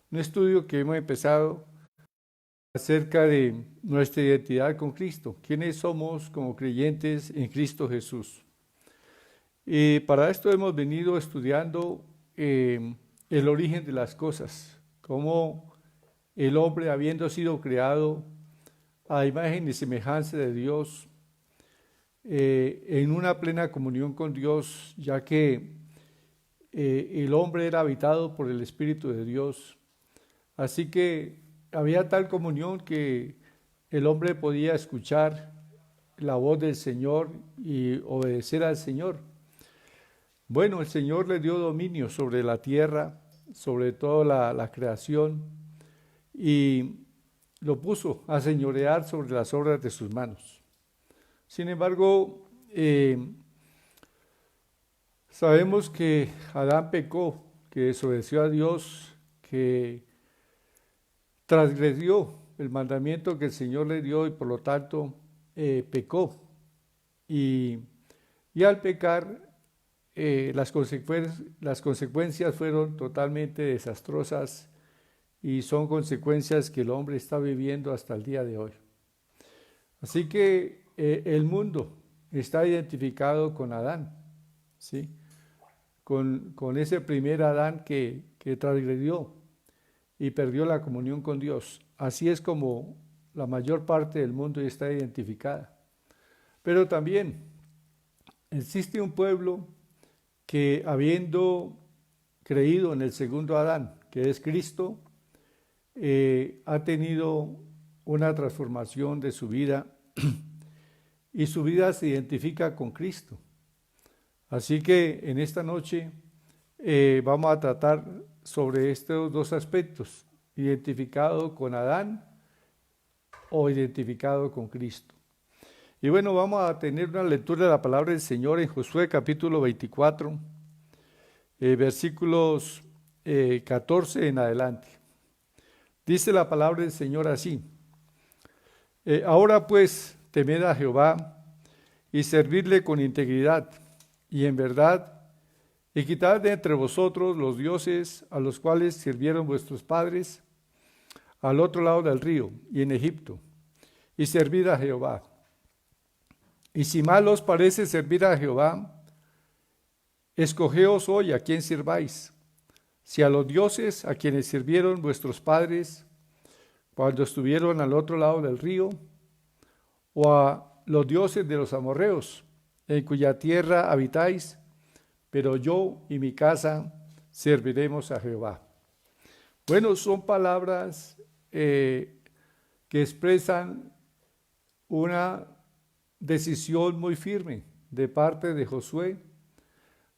un estudio que hemos empezado acerca de nuestra identidad con Cristo, quiénes somos como creyentes en Cristo Jesús. Y para esto hemos venido estudiando el origen de las cosas, cómo el hombre, habiendo sido creado a imagen y semejanza de Dios, en una plena comunión con Dios, ya que el hombre era habitado por el Espíritu de Dios. Así que había tal comunión que el hombre podía escuchar la voz del Señor y obedecer al Señor. Bueno, el Señor le dio dominio sobre la tierra, sobre toda la creación, y lo puso a señorear sobre las obras de sus manos. Sin embargo, sabemos que Adán pecó, que desobedeció a Dios, que transgredió el mandamiento que el Señor le dio y por lo tanto pecó. Y, y al pecar, las consecuencias fueron totalmente desastrosas y son consecuencias que el hombre está viviendo hasta el día de hoy. Así que el mundo está identificado con Adán, ¿sí? Con ese primer Adán que transgredió y perdió la comunión con Dios. Así es como la mayor parte del mundo está identificada. Pero también existe un pueblo que, habiendo creído en el segundo Adán, que es Cristo, ha tenido una transformación de su vida y su vida se identifica con Cristo. Así que en esta noche vamos a tratar sobre estos dos aspectos, identificado con Adán o identificado con Cristo. Y bueno, vamos a tener una lectura de la palabra del Señor en Josué capítulo 24, versículos 14 en adelante. Dice la palabra del Señor así: ahora pues temed a Jehová y servidle con integridad y en verdad, y quitad de entre vosotros los dioses a los cuales sirvieron vuestros padres al otro lado del río y en Egipto, y servid a Jehová. Y si mal os parece servir a Jehová, escogeos hoy a quién sirváis, si a los dioses a quienes sirvieron vuestros padres cuando estuvieron al otro lado del río, o a los dioses de los amorreos, en cuya tierra habitáis, pero yo y mi casa serviremos a Jehová. Bueno, son palabras que expresan una decisión muy firme de parte de Josué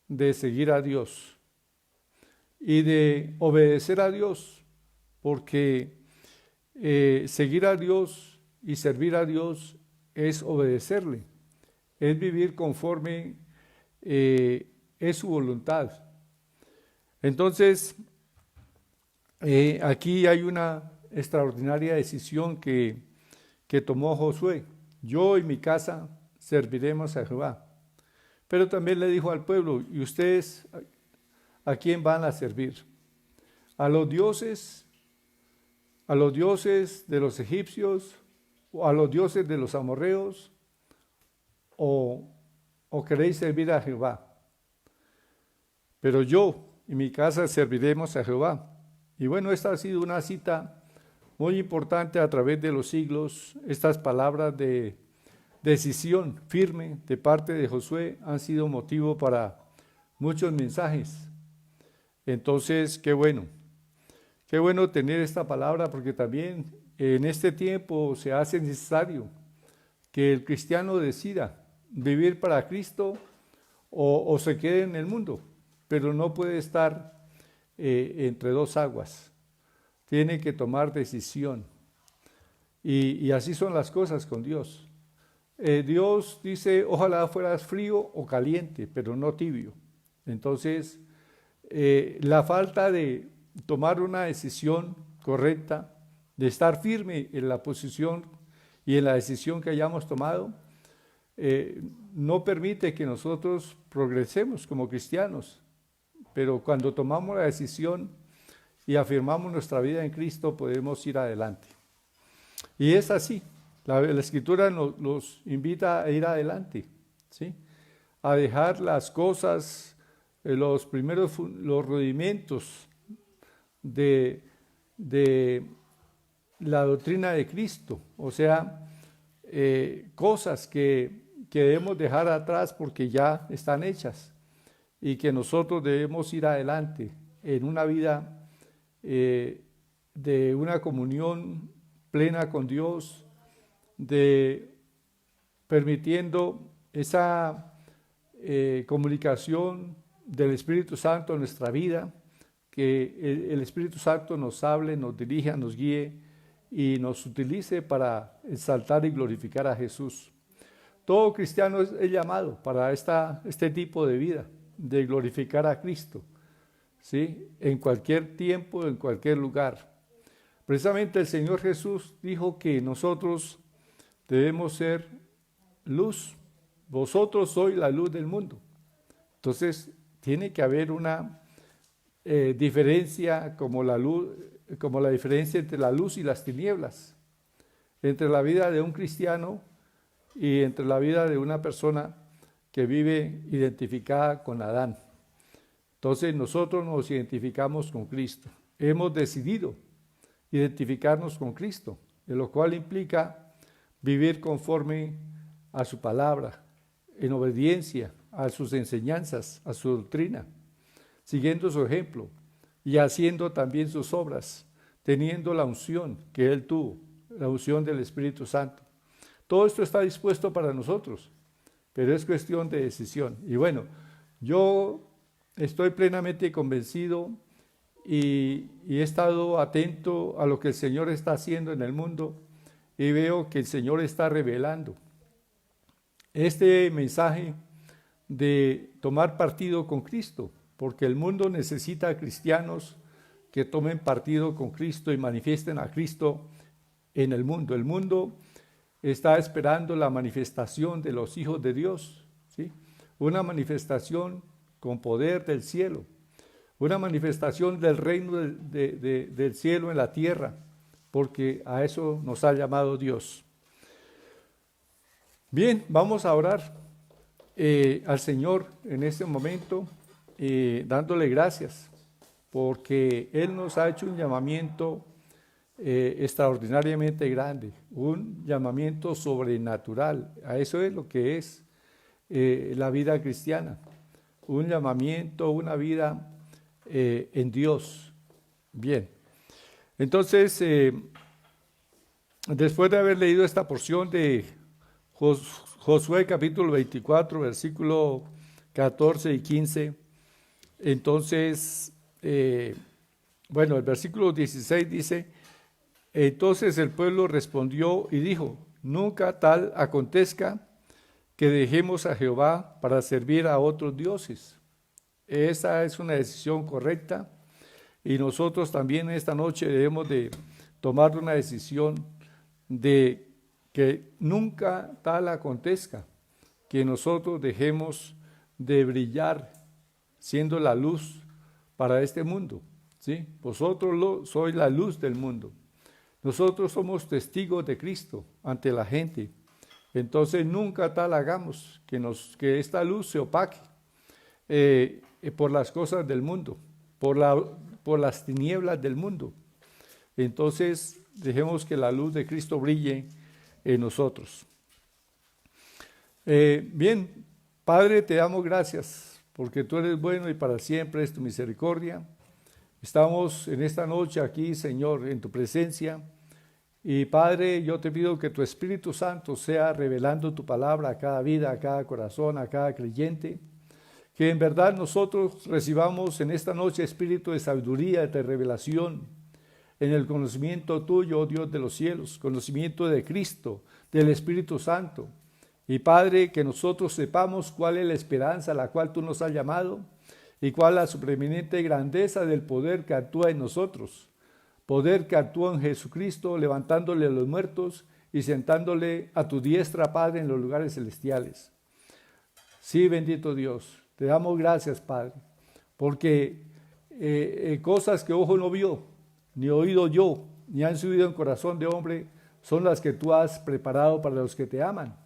de seguir a Dios y de obedecer a Dios, porque seguir a Dios y servir a Dios es obedecerle, es vivir conforme es su voluntad. Entonces, aquí hay una extraordinaria decisión que tomó Josué. Yo y mi casa serviremos a Jehová. Pero también le dijo al pueblo: ¿y ustedes a quién van a servir? ¿A los dioses de los egipcios, o a los dioses de los amorreos, o queréis servir a Jehová? Pero yo y mi casa serviremos a Jehová. Y bueno, esta ha sido una cita muy importante a través de los siglos. Estas palabras de decisión firme de parte de Josué han sido motivo para muchos mensajes. Entonces, qué bueno tener esta palabra, porque también en este tiempo se hace necesario que el cristiano decida vivir para Cristo o se quede en el mundo, pero no puede estar entre dos aguas. Tiene que tomar decisión. Y así son las cosas con Dios. Dios dice: ojalá fueras frío o caliente, pero no tibio. Entonces, la falta de tomar una decisión correcta, de estar firme en la posición y en la decisión que hayamos tomado, no permite que nosotros progresemos como cristianos. Pero cuando tomamos la decisión y afirmamos nuestra vida en Cristo, podemos ir adelante. Y es así. La Escritura nos invita a ir adelante, ¿sí? A dejar las cosas, los rudimentos de la doctrina de Cristo, o sea, cosas que debemos dejar atrás porque ya están hechas y que nosotros debemos ir adelante en una vida de una comunión plena con Dios, de permitiendo esa comunicación del Espíritu Santo en nuestra vida, que el Espíritu Santo nos hable, nos dirija, nos guíe y nos utilice para exaltar y glorificar a Jesús. Todo cristiano es llamado para este tipo de vida, de glorificar a Cristo, ¿sí? En cualquier tiempo, en cualquier lugar. Precisamente el Señor Jesús dijo que nosotros debemos ser luz. Vosotros sois la luz del mundo. Entonces, tiene que haber una diferencia como la diferencia entre la luz y las tinieblas, entre la vida de un cristiano y entre la vida de una persona que vive identificada con Adán. Entonces, nosotros nos identificamos con Cristo. Hemos decidido identificarnos con Cristo, de lo cual implica vivir conforme a su palabra, en obediencia a sus enseñanzas, a su doctrina, siguiendo su ejemplo y haciendo también sus obras, teniendo la unción que Él tuvo, la unción del Espíritu Santo. Todo esto está dispuesto para nosotros, pero es cuestión de decisión. Y bueno, yo estoy plenamente convencido y he estado atento a lo que el Señor está haciendo en el mundo y veo que el Señor está revelando. Este mensaje de tomar partido con Cristo, porque el mundo necesita cristianos que tomen partido con Cristo y manifiesten a Cristo en el mundo. El mundo está esperando la manifestación de los hijos de Dios, ¿sí? Una manifestación con poder del cielo, una manifestación del reino del cielo en la tierra, porque a eso nos ha llamado Dios. Bien, vamos a orar al Señor en este momento, dándole gracias, porque Él nos ha hecho un llamamiento extraordinariamente grande, un llamamiento sobrenatural. A eso es lo que es la vida cristiana, un llamamiento, una vida en Dios. Bien, entonces, después de haber leído esta porción de Josué capítulo 24, versículo 14 y 15, entonces, el versículo 16 dice: entonces el pueblo respondió y dijo: nunca tal acontezca que dejemos a Jehová para servir a otros dioses. Esa es una decisión correcta y nosotros también esta noche debemos de tomar una decisión de que nunca tal acontezca que nosotros dejemos de brillar siendo la luz para este mundo, ¿sí? Vosotros sois la luz del mundo. Nosotros somos testigos de Cristo ante la gente. Entonces nunca tal hagamos que esta luz se opaque por las cosas del mundo, por las tinieblas del mundo. Entonces dejemos que la luz de Cristo brille en nosotros. Bien, Padre, te damos gracias porque tú eres bueno y para siempre es tu misericordia. Estamos en esta noche aquí, Señor, en tu presencia. Y Padre, yo te pido que tu Espíritu Santo sea revelando tu palabra a cada vida, a cada corazón, a cada creyente. Que en verdad nosotros recibamos en esta noche espíritu de sabiduría, de revelación, en el conocimiento tuyo, oh Dios de los cielos, conocimiento de Cristo, del Espíritu Santo. Y Padre, que nosotros sepamos cuál es la esperanza a la cual tú nos has llamado y cuál es la supreeminente grandeza del poder que actúa en nosotros. Poder que actúa en Jesucristo, levantándole a los muertos y sentándole a tu diestra, Padre, en los lugares celestiales. Sí, bendito Dios, te damos gracias, Padre, porque cosas que ojo no vio, ni oído yo, ni han subido en corazón de hombre, son las que tú has preparado para los que te aman.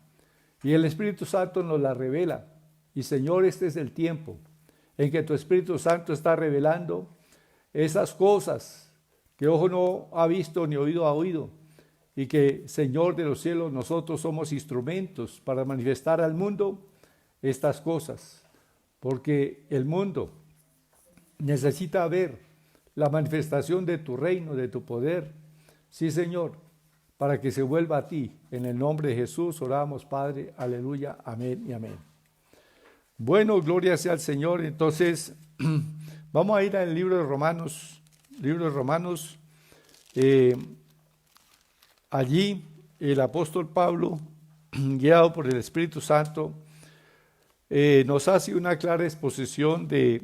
Y el Espíritu Santo nos las revela. Y Señor, este es el tiempo en que tu Espíritu Santo está revelando esas cosas que ojo no ha visto ni oído ha oído. Y que, Señor de los cielos, nosotros somos instrumentos para manifestar al mundo estas cosas. Porque el mundo necesita ver la manifestación de tu reino, de tu poder. Sí, Señor, para que se vuelva a ti. En el nombre de Jesús oramos, Padre. Aleluya, amén y amén. Bueno, gloria sea al Señor. Entonces, vamos a ir al libro de Romanos. Libro de Romanos. Allí, el apóstol Pablo, guiado por el Espíritu Santo, nos hace una clara exposición de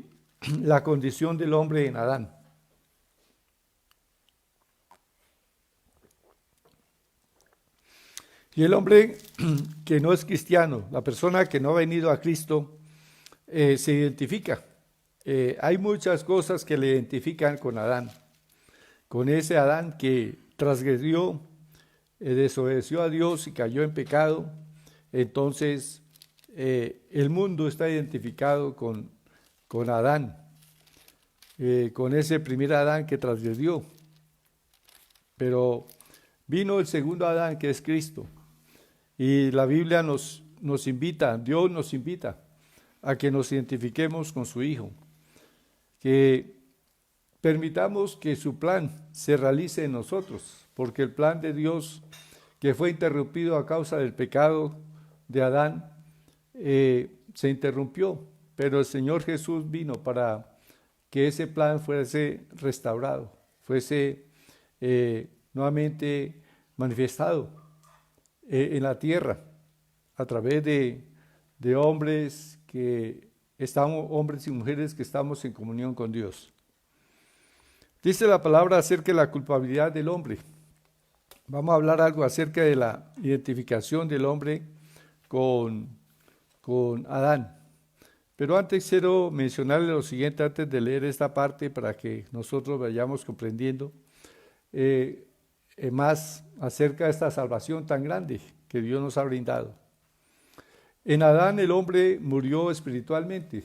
la condición del hombre en Adán. Y el hombre que no es cristiano, la persona que no ha venido a Cristo, se identifica. Hay muchas cosas que le identifican con Adán, con ese Adán que transgredió, desobedeció a Dios y cayó en pecado. Entonces, el mundo está identificado con Adán, con ese primer Adán que transgredió. Pero vino el segundo Adán, que es Cristo. Y la Biblia nos invita, Dios nos invita a que nos identifiquemos con su Hijo, que permitamos que su plan se realice en nosotros, porque el plan de Dios, que fue interrumpido a causa del pecado de Adán, se interrumpió, pero el Señor Jesús vino para que ese plan fuese restaurado, fuese nuevamente manifestado en la tierra a través de hombres y mujeres que estamos en comunión con Dios. Dice la palabra acerca de la culpabilidad del hombre. Vamos a hablar algo acerca de la identificación del hombre con Adán. Pero antes quiero mencionarle lo siguiente antes de leer esta parte para que nosotros vayamos comprendiendo más acerca de esta salvación tan grande que Dios nos ha brindado. En Adán el hombre murió espiritualmente.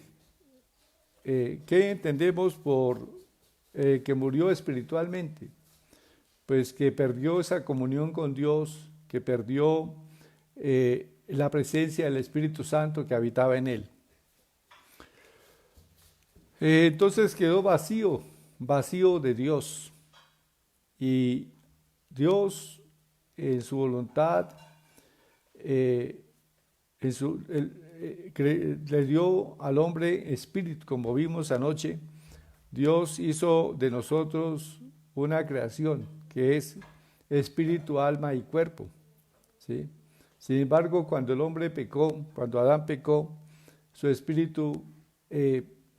¿Qué entendemos por que murió espiritualmente? Pues que perdió esa comunión con Dios, que perdió la presencia del Espíritu Santo que habitaba en él. Entonces quedó vacío de Dios. Y Dios, en su voluntad, le dio al hombre espíritu, como vimos anoche. Dios hizo de nosotros una creación que es espíritu, alma y cuerpo, ¿sí? Sin embargo, cuando el hombre pecó, cuando Adán pecó, su espíritu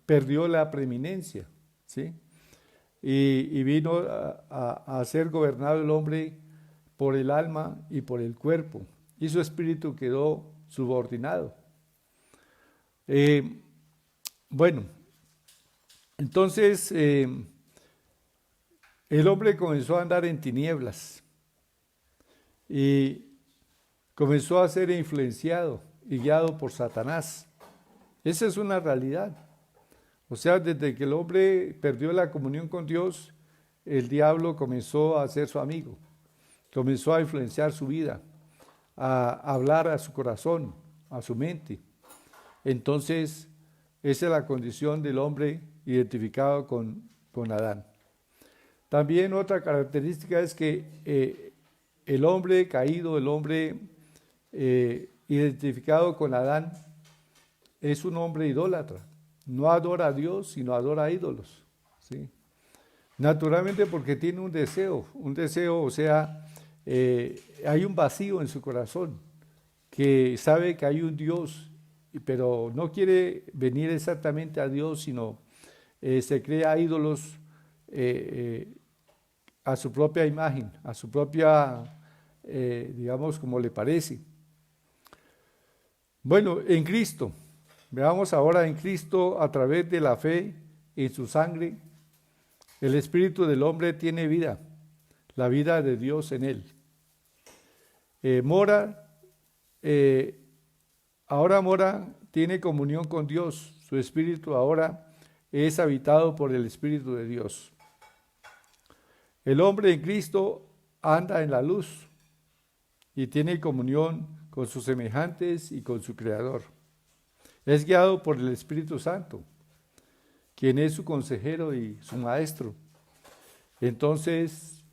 perdió la preeminencia, ¿sí? Y vino a ser gobernado el hombre por el alma y por el cuerpo, y su espíritu quedó subordinado. Bueno, entonces el hombre comenzó a andar en tinieblas y comenzó a ser influenciado y guiado por Satanás. Esa es una realidad. O sea, desde que el hombre perdió la comunión con Dios, el diablo comenzó a ser su amigo, comenzó a influenciar su vida, a hablar a su corazón, a su mente. Entonces, esa es la condición del hombre identificado con Adán. También otra característica es que el hombre caído, el hombre identificado con Adán, es un hombre idólatra. No adora a Dios, sino adora a ídolos, ¿sí? Naturalmente porque tiene un deseo, o sea, hay un vacío en su corazón, que sabe que hay un Dios, pero no quiere venir exactamente a Dios, sino se crea ídolos a su propia imagen, a su propia, digamos, como le parece. Bueno, en Cristo. Veamos ahora en Cristo a través de la fe en su sangre, El espíritu del hombre tiene vida, la vida de Dios en él. Ahora mora, tiene comunión con Dios. Su espíritu ahora es habitado por el Espíritu de Dios. El hombre en Cristo anda en la luz y tiene comunión con sus semejantes y con su Creador. Es guiado por el Espíritu Santo, quien es su consejero y su maestro. Entonces,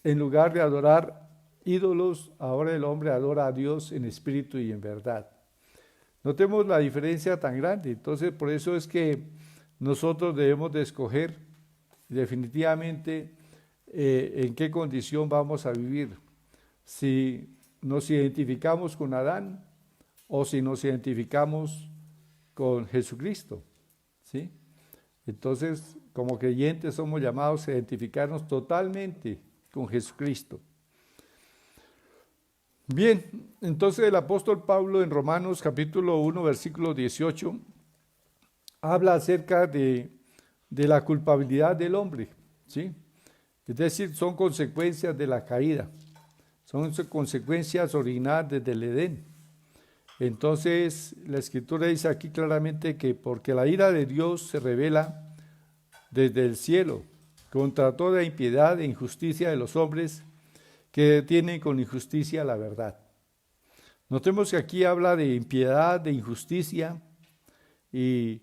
en lugar de adorar ídolos, ahora el hombre adora a Dios en espíritu y en verdad. Notemos la diferencia tan grande. Entonces, por eso es que nosotros debemos de escoger definitivamente en qué condición vamos a vivir. Si nos identificamos con Adán o si nos identificamos con Jesucristo, ¿sí? Entonces, como creyentes somos llamados a identificarnos totalmente con Jesucristo. Bien, entonces el apóstol Pablo en Romanos capítulo 1, versículo 18, habla acerca de la culpabilidad del hombre, ¿sí? Es decir, son consecuencias de la caída, son consecuencias originadas desde el Edén. Entonces, la Escritura dice aquí claramente que porque la ira de Dios se revela desde el cielo contra toda impiedad e injusticia de los hombres que detienen con injusticia la verdad. Notemos que aquí habla de impiedad, de injusticia, y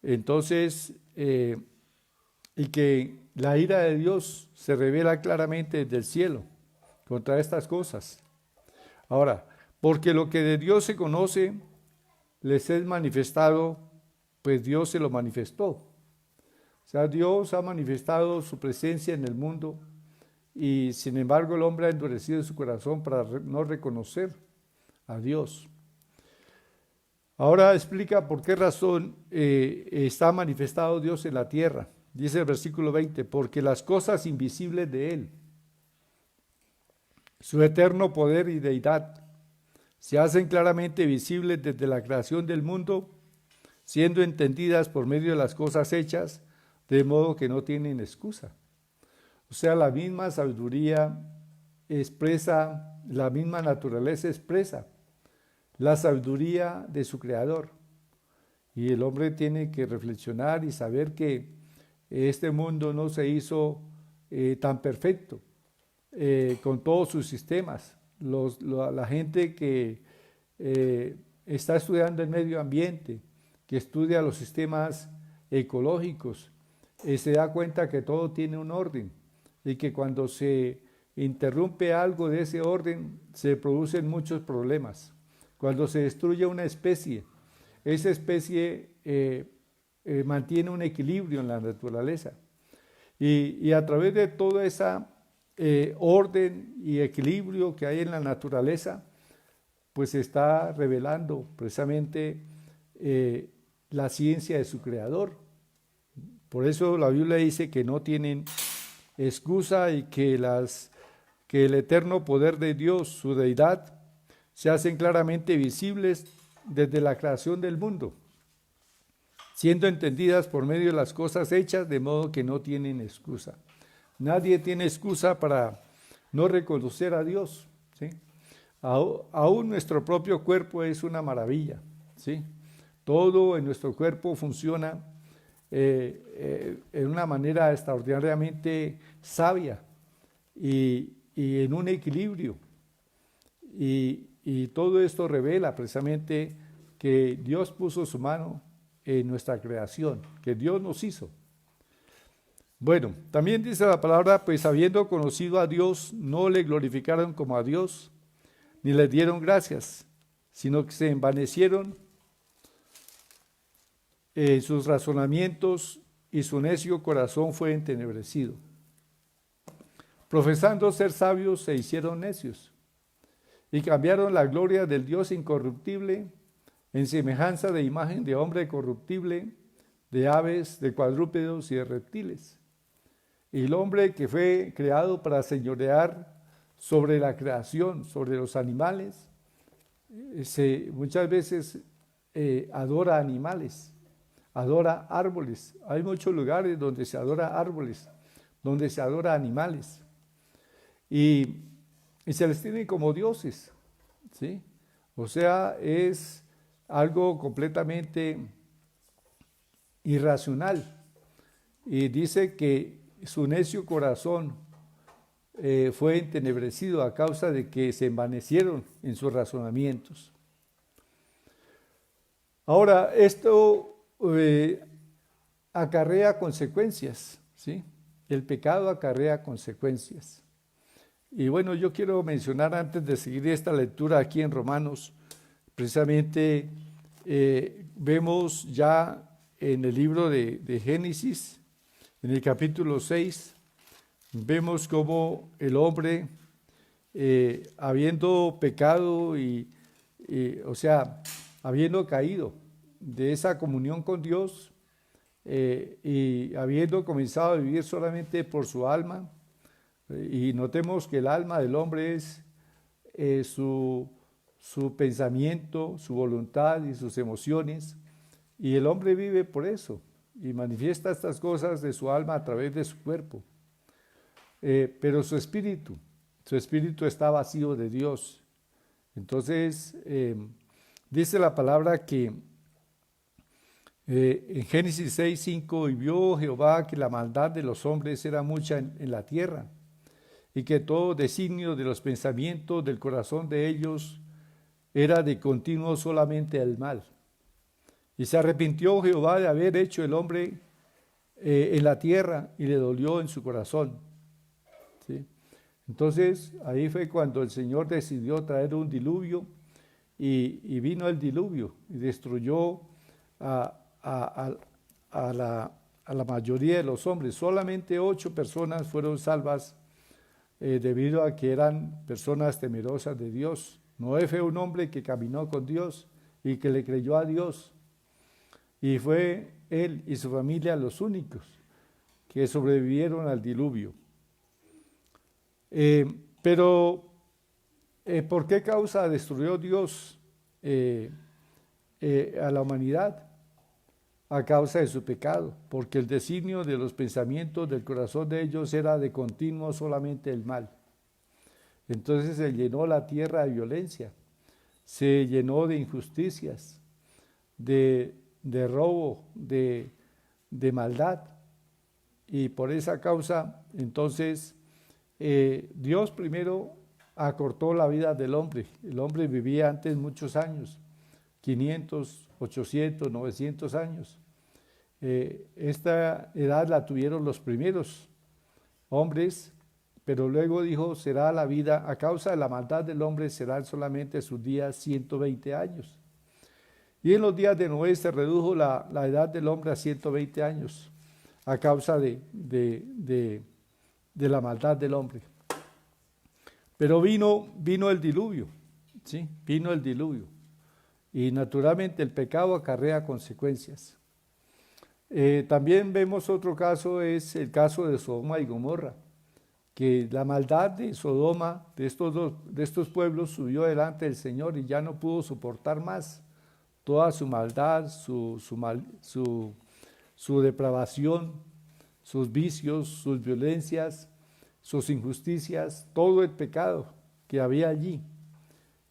entonces, y que la ira de Dios se revela claramente desde el cielo contra estas cosas. Ahora, porque lo que de Dios se conoce les es manifestado, pues Dios se lo manifestó. O sea, Dios ha manifestado su presencia en el mundo y sin embargo el hombre ha endurecido su corazón para no reconocer a Dios. Ahora explica por qué razón está manifestado Dios en la tierra. Dice el versículo 20, porque las cosas invisibles de Él, su eterno poder y deidad, se hacen claramente visibles desde la creación del mundo, siendo entendidas por medio de las cosas hechas, de modo que no tienen excusa. O sea, la misma sabiduría expresa, la misma naturaleza expresa la sabiduría de su Creador. Y el hombre tiene que reflexionar y saber que este mundo no se hizo tan perfecto, con todos sus sistemas. La gente que está estudiando el medio ambiente, que estudia los sistemas ecológicos, se da cuenta que todo tiene un orden y que cuando se interrumpe algo de ese orden se producen muchos problemas. Cuando se destruye una especie, esa especie mantiene un equilibrio en la naturaleza y a través de toda esa orden y equilibrio que hay en la naturaleza, pues se está revelando precisamente la ciencia de su Creador. Por eso la Biblia dice que no tienen excusa y que el eterno poder de Dios, su deidad, se hacen claramente visibles desde la creación del mundo, siendo entendidas por medio de las cosas hechas, de modo que no tienen excusa. Nadie tiene excusa para no reconocer a Dios, ¿sí? Aún nuestro propio cuerpo es una maravilla, ¿sí? Todo en nuestro cuerpo funciona en una manera extraordinariamente sabia y en un equilibrio. Y todo esto revela precisamente que Dios puso su mano en nuestra creación, que Dios nos hizo. Bueno, también dice la palabra, pues habiendo conocido a Dios, no le glorificaron como a Dios, ni le dieron gracias, sino que se envanecieron en sus razonamientos y su necio corazón fue entenebrecido. Profesando ser sabios, se hicieron necios y cambiaron la gloria del Dios incorruptible en semejanza de imagen de hombre corruptible, de aves, de cuadrúpedos y de reptiles. Y el hombre que fue creado para señorear sobre la creación, sobre los animales, muchas veces adora animales, adora árboles. Hay muchos lugares donde se adora árboles, donde se adora animales. Y se les tiene como dioses, ¿sí? O sea, es algo completamente irracional. Y dice que su necio corazón fue entenebrecido a causa de que se envanecieron en sus razonamientos. Ahora, esto acarrea consecuencias, ¿sí? El pecado acarrea consecuencias. Y bueno, yo quiero mencionar antes de seguir esta lectura aquí en Romanos, precisamente vemos ya en el libro de Génesis, en el capítulo 6, vemos cómo el hombre, habiendo pecado o sea, habiendo caído de esa comunión con Dios y habiendo comenzado a vivir solamente por su alma, y notemos que el alma del hombre es su pensamiento, su voluntad y sus emociones, y el hombre vive por eso y manifiesta estas cosas de su alma a través de su cuerpo. Pero su espíritu está vacío de Dios. Entonces, dice la palabra que en Génesis 6:5, y vio Jehová que la maldad de los hombres era mucha en la tierra, y que todo designio de los pensamientos del corazón de ellos era de continuo solamente el mal. Y se arrepintió Jehová de haber hecho el hombre en la tierra, y le dolió en su corazón. ¿Sí? Entonces, ahí fue cuando el Señor decidió traer un diluvio, y vino el diluvio, y destruyó a la mayoría de los hombres. Solamente 8 personas fueron salvas debido a que eran personas temerosas de Dios. Noé fue un hombre que caminó con Dios y que le creyó a Dios. Y fue él y su familia los únicos que sobrevivieron al diluvio. Pero, ¿por qué causa destruyó Dios a la humanidad? A causa de su pecado, porque el designio de los pensamientos del corazón de ellos era de continuo solamente el mal. Entonces se llenó la tierra de violencia, se llenó de injusticias, de robo, de maldad. Y por esa causa, entonces, Dios primero acortó la vida del hombre. El hombre vivía antes muchos años, 500, 800, 900 años. Esta edad la tuvieron los primeros hombres, pero luego dijo, será la vida, a causa de la maldad del hombre, serán solamente sus días 120 años. Y en los días de Noé se redujo la edad del hombre a 120 años, a causa de la maldad del hombre. Pero vino el diluvio, ¿sí? Vino el diluvio. Y naturalmente el pecado acarrea consecuencias. También vemos otro caso, es el caso de Sodoma y Gomorra, que la maldad de Sodoma, de estos pueblos, subió delante del Señor y ya no pudo soportar más toda su maldad, su depravación, sus vicios, sus violencias, sus injusticias, todo el pecado que había allí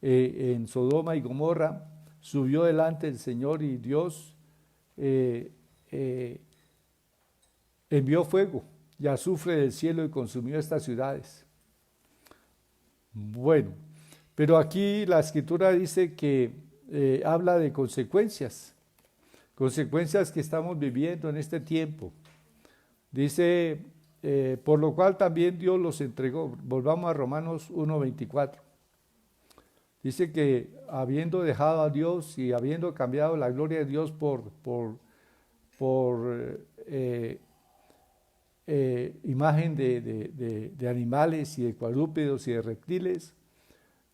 en Sodoma y Gomorra subió delante del Señor, y Dios envió fuego y azufre del cielo y consumió estas ciudades. Bueno, pero aquí la Escritura dice que habla de consecuencias que estamos viviendo en este tiempo. Dice, por lo cual también Dios los entregó. Volvamos a Romanos 1:24. Dice que habiendo dejado a Dios y habiendo cambiado la gloria de Dios por imagen de animales y de cuadrúpedos y de reptiles,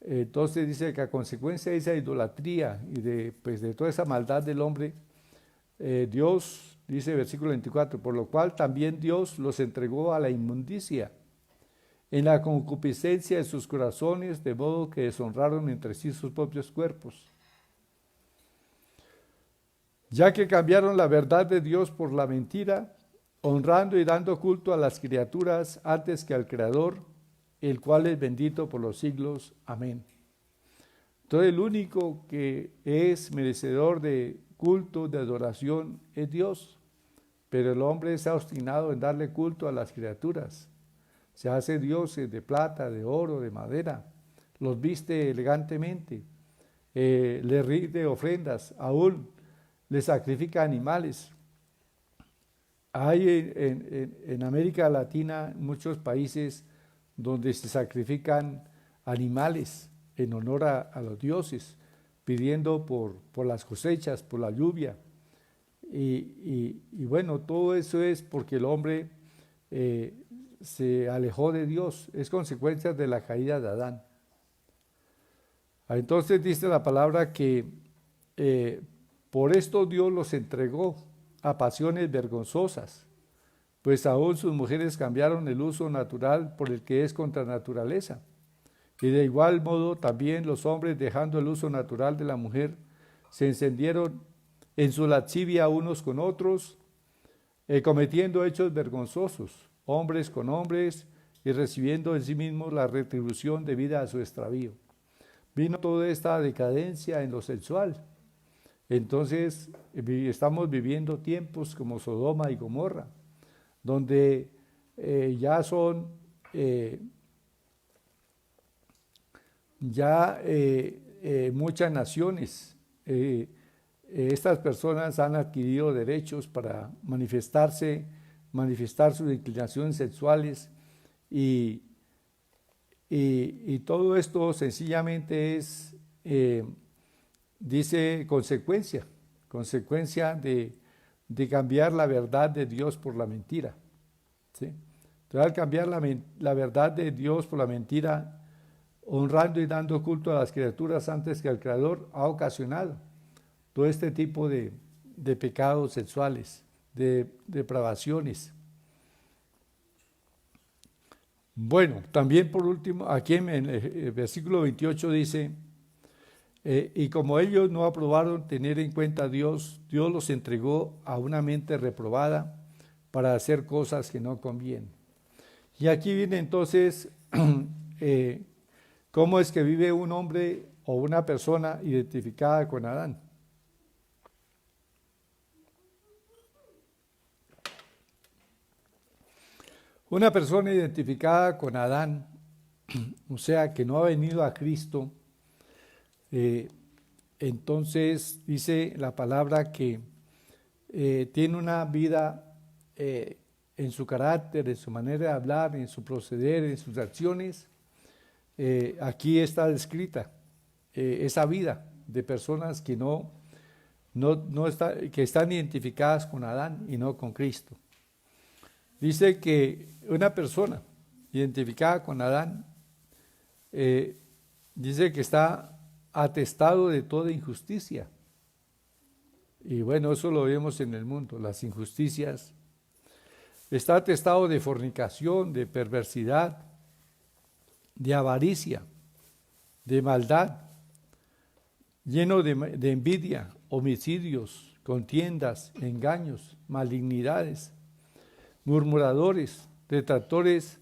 entonces dice que a consecuencia de esa idolatría y de toda esa maldad del hombre, Dios, dice versículo 24, por lo cual también Dios los entregó a la inmundicia en la concupiscencia de sus corazones, de modo que deshonraron entre sí sus propios cuerpos. ya que cambiaron la verdad de Dios por la mentira, honrando y dando culto a las criaturas antes que al Creador, el cual es bendito por los siglos. Amén. Entonces el único que es merecedor de culto, de adoración, es Dios. Pero el hombre se ha obstinado en darle culto a las criaturas. Se hace dioses de plata, de oro, de madera. Los viste elegantemente. Le rinde ofrendas. Aún le sacrifica animales. Hay en América Latina muchos países donde se sacrifican animales en honor a los dioses, pidiendo por las cosechas, por la lluvia. Y bueno, todo eso es porque el hombre se alejó de Dios, es consecuencia de la caída de Adán. Entonces dice la palabra que por esto Dios los entregó a pasiones vergonzosas, pues aún sus mujeres cambiaron el uso natural por el que es contra naturaleza. Y de igual modo también los hombres, dejando el uso natural de la mujer, se encendieron en su lascivia unos con otros, cometiendo hechos vergonzosos, hombres con hombres, y recibiendo en sí mismos la retribución debida a su extravío. Vino toda esta decadencia en lo sexual. Entonces estamos viviendo tiempos como Sodoma y Gomorra, donde ya son muchas naciones. Estas personas han adquirido derechos para manifestar sus inclinaciones sexuales y todo esto sencillamente es, dice, consecuencia de cambiar la verdad de Dios por la mentira. ¿Sí? Entonces, al cambiar la verdad de Dios por la mentira, honrando y dando culto a las criaturas antes que al Creador, ha ocasionado todo este tipo de pecados sexuales, de depravaciones. Bueno, también por último, aquí en el versículo 28 dice, y como ellos no aprobaron tener en cuenta a Dios, Dios los entregó a una mente reprobada para hacer cosas que no convienen. Y aquí viene entonces cómo es que vive un hombre o una persona identificada con Adán. Una persona identificada con Adán, o sea, que no ha venido a Cristo, entonces dice la palabra que tiene una vida en su carácter, en su manera de hablar, en su proceder, en sus acciones. Aquí está descrita esa vida de personas que que están identificadas con Adán y no con Cristo. Dice que una persona identificada con Adán dice que está atestado de toda injusticia. Y bueno, eso lo vemos en el mundo, las injusticias. Está atestado de fornicación, de perversidad, de avaricia, de maldad, lleno de envidia, homicidios, contiendas, engaños, malignidades, murmuradores, detractores,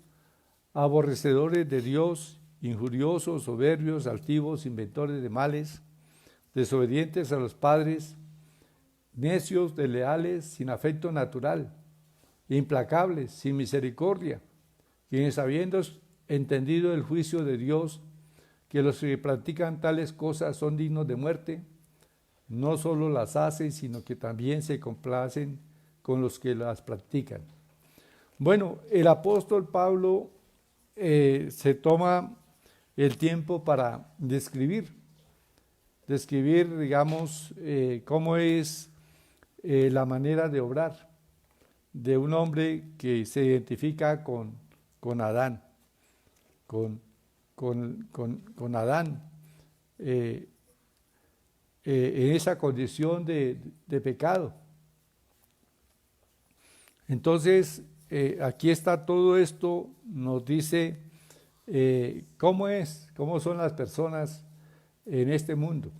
aborrecedores de Dios, injuriosos, soberbios, altivos, inventores de males, desobedientes a los padres, necios, desleales, sin afecto natural, implacables, sin misericordia, quienes habiendo entendido el juicio de Dios, que los que practican tales cosas son dignos de muerte, no solo las hacen, sino que también se complacen con los que las practican. Bueno, el apóstol Pablo se toma el tiempo para describir, digamos, cómo es la manera de obrar de un hombre que se identifica con Adán, con Adán, en esa condición de pecado. Entonces, aquí está todo esto, nos dice cómo son las personas en este mundo.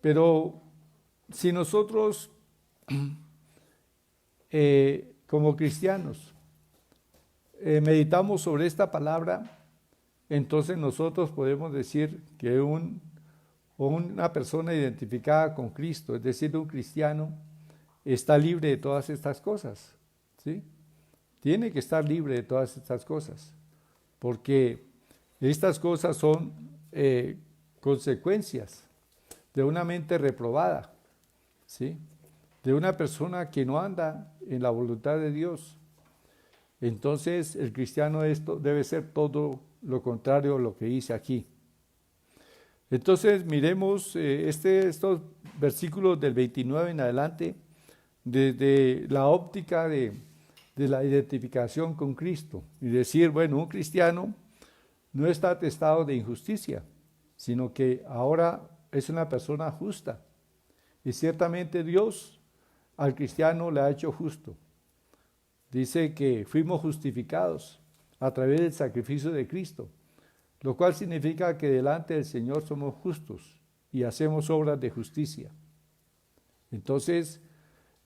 Pero si nosotros, como cristianos, meditamos sobre esta palabra, entonces nosotros podemos decir que una persona identificada con Cristo, es decir, un cristiano, está libre de todas estas cosas, ¿sí? Tiene que estar libre de todas estas cosas, porque estas cosas son consecuencias de una mente reprobada, ¿sí? De una persona que no anda en la voluntad de Dios. Entonces el cristiano debe ser todo lo contrario a lo que dice aquí. Entonces miremos estos versículos del 29 en adelante desde la óptica de la identificación con Cristo y decir, bueno, un cristiano no está atestado de injusticia, sino que ahora es una persona justa. Y ciertamente Dios al cristiano le ha hecho justo. Dice que fuimos justificados a través del sacrificio de Cristo, lo cual significa que delante del Señor somos justos y hacemos obras de justicia. Entonces,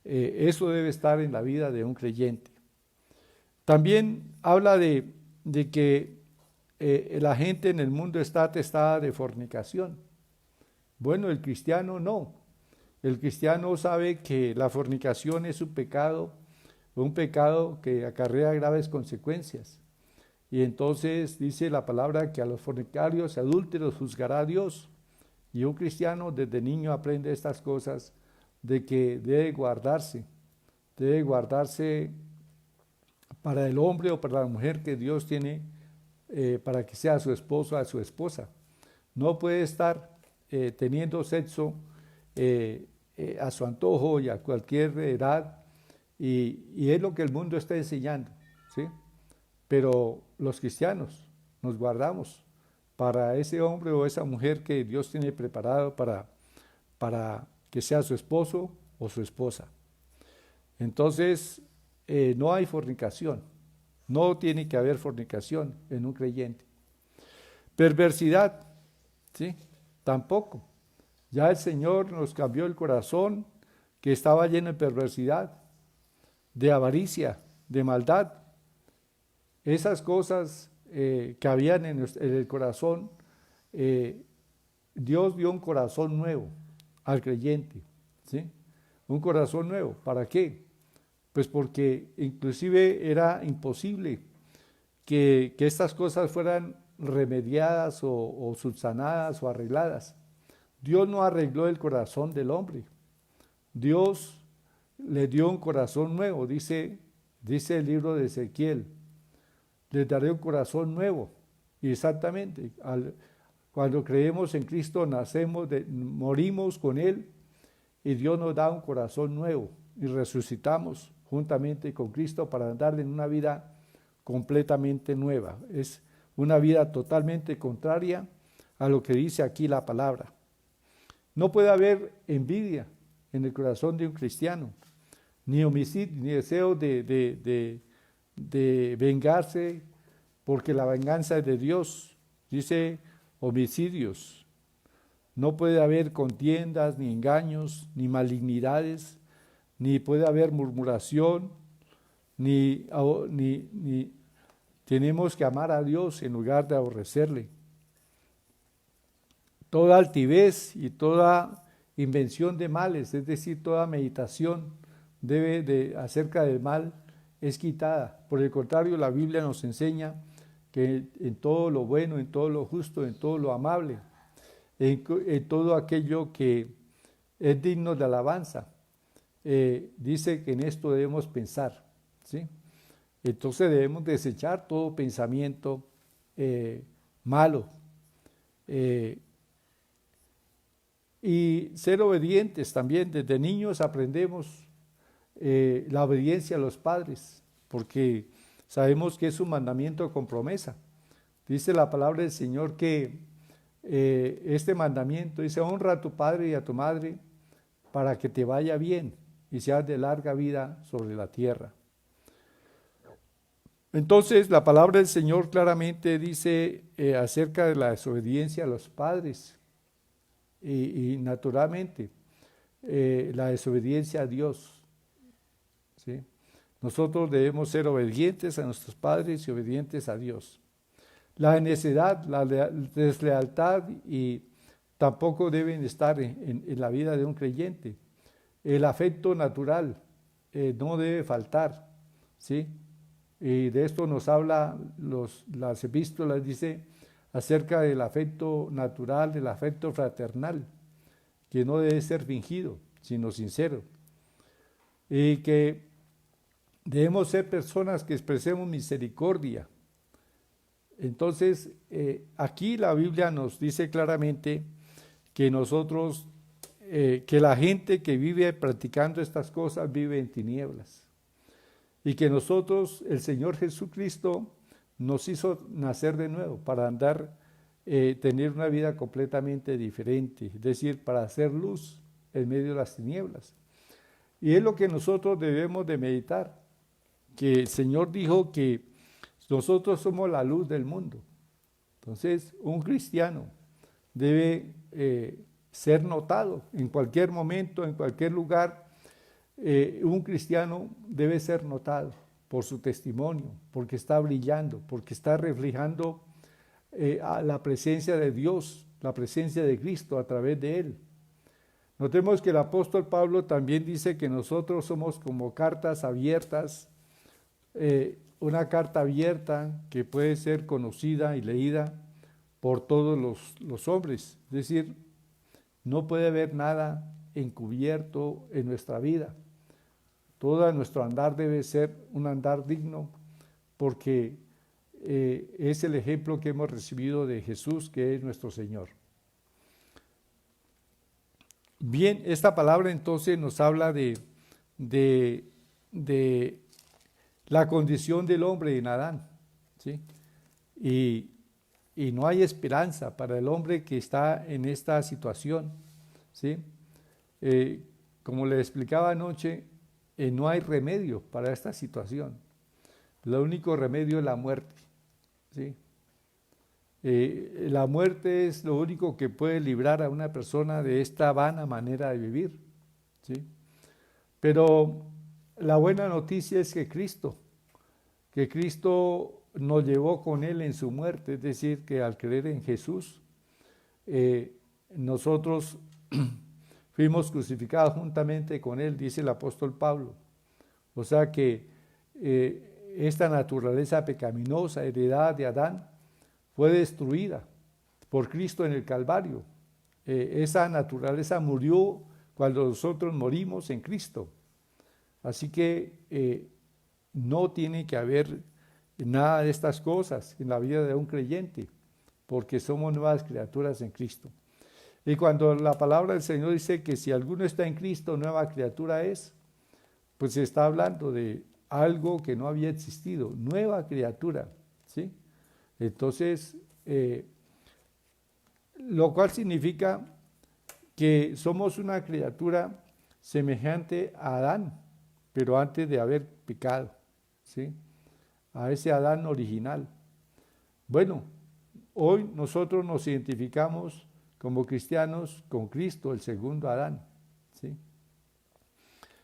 eso debe estar en la vida de un creyente. También habla de que la gente en el mundo está atestada de fornicación. Bueno, el cristiano no. El cristiano sabe que la fornicación es un pecado que acarrea graves consecuencias. Y entonces dice la palabra que a los fornicarios y adúlteros juzgará Dios. Y un cristiano desde niño aprende estas cosas, de que debe guardarse para el hombre o para la mujer que Dios tiene para que sea su esposo o su esposa. No puede estar teniendo sexo a su antojo y a cualquier edad, y es lo que el mundo está enseñando, ¿sí? Pero los cristianos nos guardamos para ese hombre o esa mujer que Dios tiene preparado para que sea su esposo o su esposa. Entonces, no hay fornicación, no tiene que haber fornicación en un creyente. Perversidad, ¿sí? Tampoco. Ya el Señor nos cambió el corazón que estaba lleno de perversidad, de avaricia, de maldad. Esas cosas que habían en el corazón, Dios dio un corazón nuevo al creyente, ¿sí? Un corazón nuevo. ¿Para qué? Pues porque inclusive era imposible que estas cosas fueran remediadas o subsanadas o arregladas. Dios no arregló el corazón del hombre. Dios le dio un corazón nuevo, dice el libro de Ezequiel. Les daré un corazón nuevo. Y exactamente, cuando creemos en Cristo, morimos con Él y Dios nos da un corazón nuevo y resucitamos juntamente con Cristo para andar en una vida completamente nueva. Es una vida totalmente contraria a lo que dice aquí la palabra. No puede haber envidia en el corazón de un cristiano, ni homicidio, ni deseo de vengarse, porque la venganza es de Dios. Dice homicidios. No puede haber contiendas, ni engaños, ni malignidades, ni puede haber murmuración, ni tenemos que amar a Dios en lugar de aborrecerle. Toda altivez y toda invención de males, es decir, toda meditación acerca del mal es quitada. Por el contrario, la Biblia nos enseña que en todo lo bueno, en todo lo justo, en todo lo amable, en todo aquello que es digno de alabanza, dice que en esto debemos pensar, ¿sí? Entonces debemos desechar todo pensamiento malo y ser obedientes también. Desde niños aprendemos la obediencia a los padres, porque sabemos que es un mandamiento con promesa. Dice la palabra del Señor que este mandamiento dice: honra a tu padre y a tu madre para que te vaya bien y seas de larga vida sobre la tierra. Entonces la palabra del Señor claramente dice acerca de la desobediencia a los padres, y naturalmente la desobediencia a Dios, ¿sí? Nosotros debemos ser obedientes a nuestros padres y obedientes a Dios. La necedad, la deslealtad y tampoco deben estar en la vida de un creyente. El afecto natural no debe faltar, ¿sí? Y de esto nos habla las epístolas, dice, acerca del afecto natural, del afecto fraternal, que no debe ser fingido, sino sincero. Y que debemos ser personas que expresemos misericordia. Entonces, aquí la Biblia nos dice claramente que nosotros, que la gente que vive practicando estas cosas vive en tinieblas. Y que nosotros, el Señor Jesucristo, nos hizo nacer de nuevo para tener una vida completamente diferente, es decir, para hacer luz en medio de las tinieblas. Y es lo que nosotros debemos de meditar, que el Señor dijo que nosotros somos la luz del mundo. Entonces, un cristiano debe ser notado en cualquier momento, en cualquier lugar. Un cristiano debe ser notado por su testimonio, porque está brillando, porque está reflejando a la presencia de Dios, la presencia de Cristo a través de él. Notemos que el apóstol Pablo también dice que nosotros somos como cartas abiertas, una carta abierta que puede ser conocida y leída por todos los hombres. Es decir, no puede haber nada encubierto en nuestra vida. Todo nuestro andar debe ser un andar digno, porque es el ejemplo que hemos recibido de Jesús, que es nuestro Señor. Bien, esta palabra entonces nos habla de la condición del hombre en Adán, ¿sí? Y no hay esperanza para el hombre que está en esta situación, ¿sí? Como le explicaba anoche, no hay remedio para esta situación. Lo único remedio es la muerte, ¿sí? La muerte es lo único que puede librar a una persona de esta vana manera de vivir, ¿sí? Pero la buena noticia es que Cristo nos llevó con Él en su muerte, es decir, que al creer en Jesús, nosotros fuimos crucificados juntamente con Él, dice el apóstol Pablo. O sea que esta naturaleza pecaminosa, heredada de Adán, fue destruida por Cristo en el Calvario. Esa naturaleza murió cuando nosotros morimos en Cristo. Así que no tiene que haber nada de estas cosas en la vida de un creyente, porque somos nuevas criaturas en Cristo. Y cuando la palabra del Señor dice que si alguno está en Cristo, nueva criatura es, pues se está hablando de algo que no había existido, nueva criatura, ¿sí? Entonces, lo cual significa que somos una criatura semejante a Adán, pero antes de haber pecado, ¿sí? A ese Adán original. Bueno, hoy nosotros nos identificamos como cristianos con Cristo, el segundo Adán, ¿sí?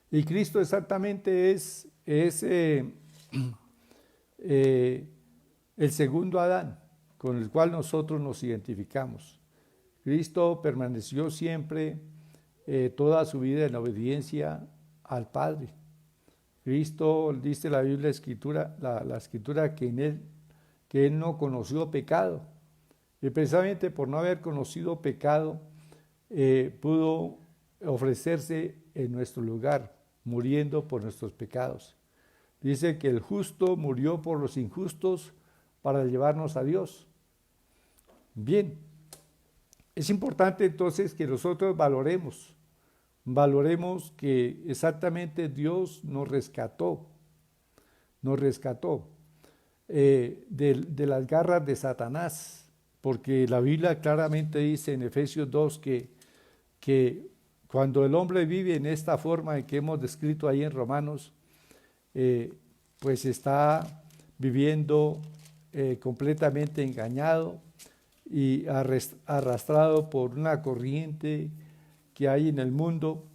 Y Cristo exactamente es el segundo Adán con el cual nosotros nos identificamos. Cristo permaneció siempre toda su vida en obediencia al Padre. Cristo, dice la Biblia, la Escritura, que Él no conoció pecado. Y precisamente por no haber conocido pecado, pudo ofrecerse en nuestro lugar, muriendo por nuestros pecados. Dice que el justo murió por los injustos para llevarnos a Dios. Bien, es importante entonces que nosotros valoremos que exactamente Dios nos rescató de las garras de Satanás, porque la Biblia claramente dice en Efesios 2 que cuando el hombre vive en esta forma en que hemos descrito ahí en Romanos, pues está viviendo completamente engañado y arrastrado por una corriente que hay en el mundo,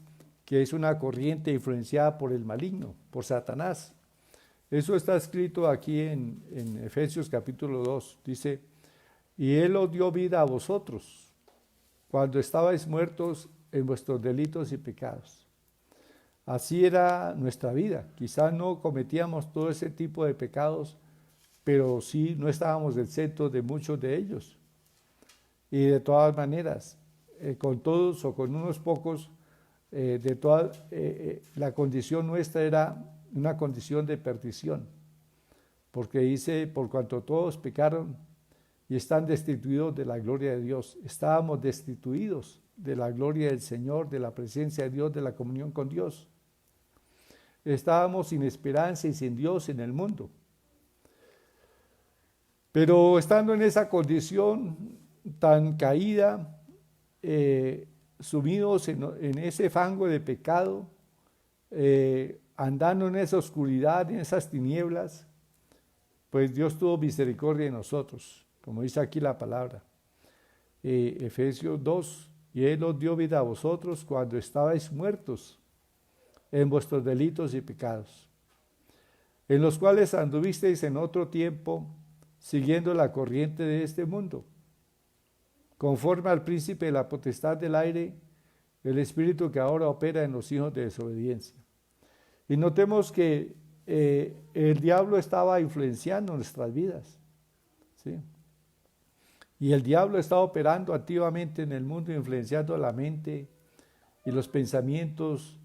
que es una corriente influenciada por el maligno, por Satanás. Eso está escrito aquí en Efesios capítulo 2. Dice, y Él os dio vida a vosotros, cuando estabais muertos en vuestros delitos y pecados. Así era nuestra vida. Quizás no cometíamos todo ese tipo de pecados, pero sí no estábamos exentos de muchos de ellos. Y de todas maneras, con todos o con unos pocos, la condición nuestra era una condición de perdición, porque dice, por cuanto todos pecaron y están destituidos de la gloria de Dios. Estábamos destituidos de la gloria del Señor, de la presencia de Dios, de la comunión con Dios. Estábamos sin esperanza y sin Dios en el mundo. Pero estando en esa condición tan caída, sumidos en ese fango de pecado, andando en esa oscuridad, en esas tinieblas, pues Dios tuvo misericordia de nosotros, como dice aquí la palabra. Efesios 2, y Él os dio vida a vosotros cuando estabais muertos en vuestros delitos y pecados, en los cuales anduvisteis en otro tiempo, siguiendo la corriente de este mundo, conforme al príncipe de la potestad del aire, el espíritu que ahora opera en los hijos de desobediencia. Y notemos que el diablo estaba influenciando nuestras vidas, ¿sí? Y el diablo está operando activamente en el mundo, influenciando la mente y los pensamientos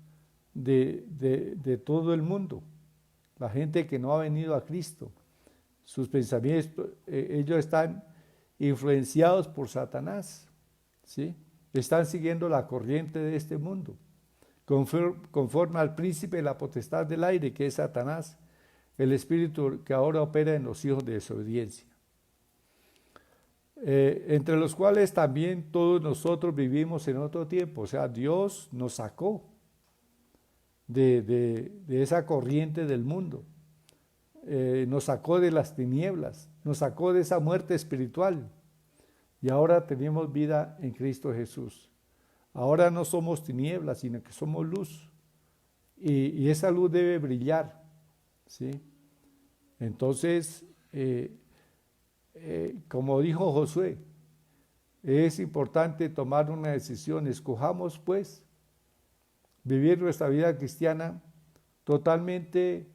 de todo el mundo. La gente que no ha venido a Cristo, sus pensamientos, ellos están influenciados por Satanás, ¿sí? Están siguiendo la corriente de este mundo, conforme al príncipe de la potestad del aire, que es Satanás, el espíritu que ahora opera en los hijos de desobediencia. Entre los cuales también todos nosotros vivimos en otro tiempo. O sea, Dios nos sacó de esa corriente del mundo, nos sacó de las tinieblas, nos sacó de esa muerte espiritual, y ahora tenemos vida en Cristo Jesús. Ahora no somos tinieblas, sino que somos luz, y esa luz debe brillar, ¿sí? Entonces, como dijo Josué, es importante tomar una decisión. Escojamos pues vivir nuestra vida cristiana totalmente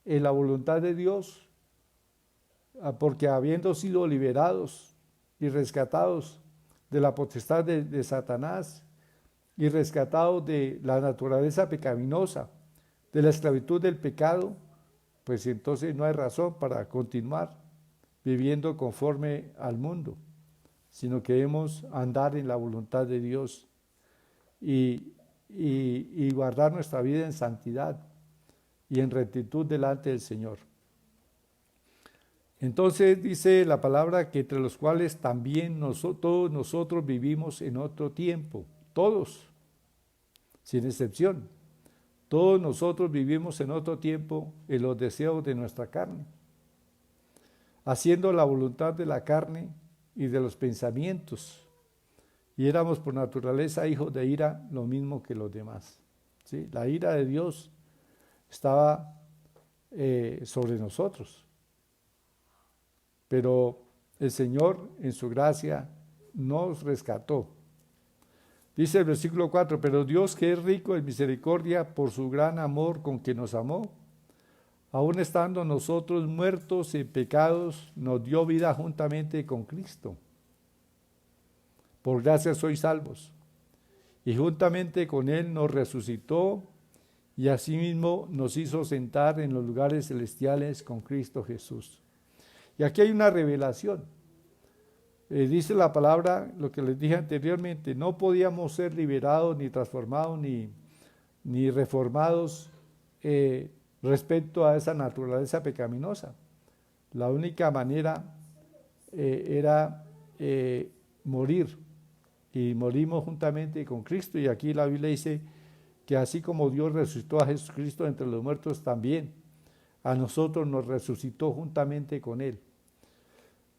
en la voluntad de Dios, porque habiendo sido liberados y rescatados de la potestad de Satanás y rescatados de la naturaleza pecaminosa, de la esclavitud del pecado, pues entonces no hay razón para continuar viviendo conforme al mundo, sino que debemos andar en la voluntad de Dios y guardar nuestra vida en santidad y en rectitud delante del Señor. Entonces dice la palabra que entre los cuales también todos nosotros vivimos en otro tiempo, todos, sin excepción, todos nosotros vivimos en otro tiempo en los deseos de nuestra carne, haciendo la voluntad de la carne y de los pensamientos, y éramos por naturaleza hijos de ira, lo mismo que los demás, ¿sí? La ira de Dios estaba sobre nosotros, pero el Señor en su gracia nos rescató. Dice el versículo 4, pero Dios, que es rico en misericordia por su gran amor con que nos amó, aun estando nosotros muertos en pecados, nos dio vida juntamente con Cristo. Por gracia sois salvos. Y juntamente con Él nos resucitó y asimismo nos hizo sentar en los lugares celestiales con Cristo Jesús. Y aquí hay una revelación. Dice la palabra, lo que les dije anteriormente, no podíamos ser liberados, ni transformados, ni reformados respecto a esa naturaleza pecaminosa. La única manera era morir, y morimos juntamente con Cristo. Y aquí la Biblia dice que así como Dios resucitó a Jesucristo entre los muertos, también a nosotros nos resucitó juntamente con Él.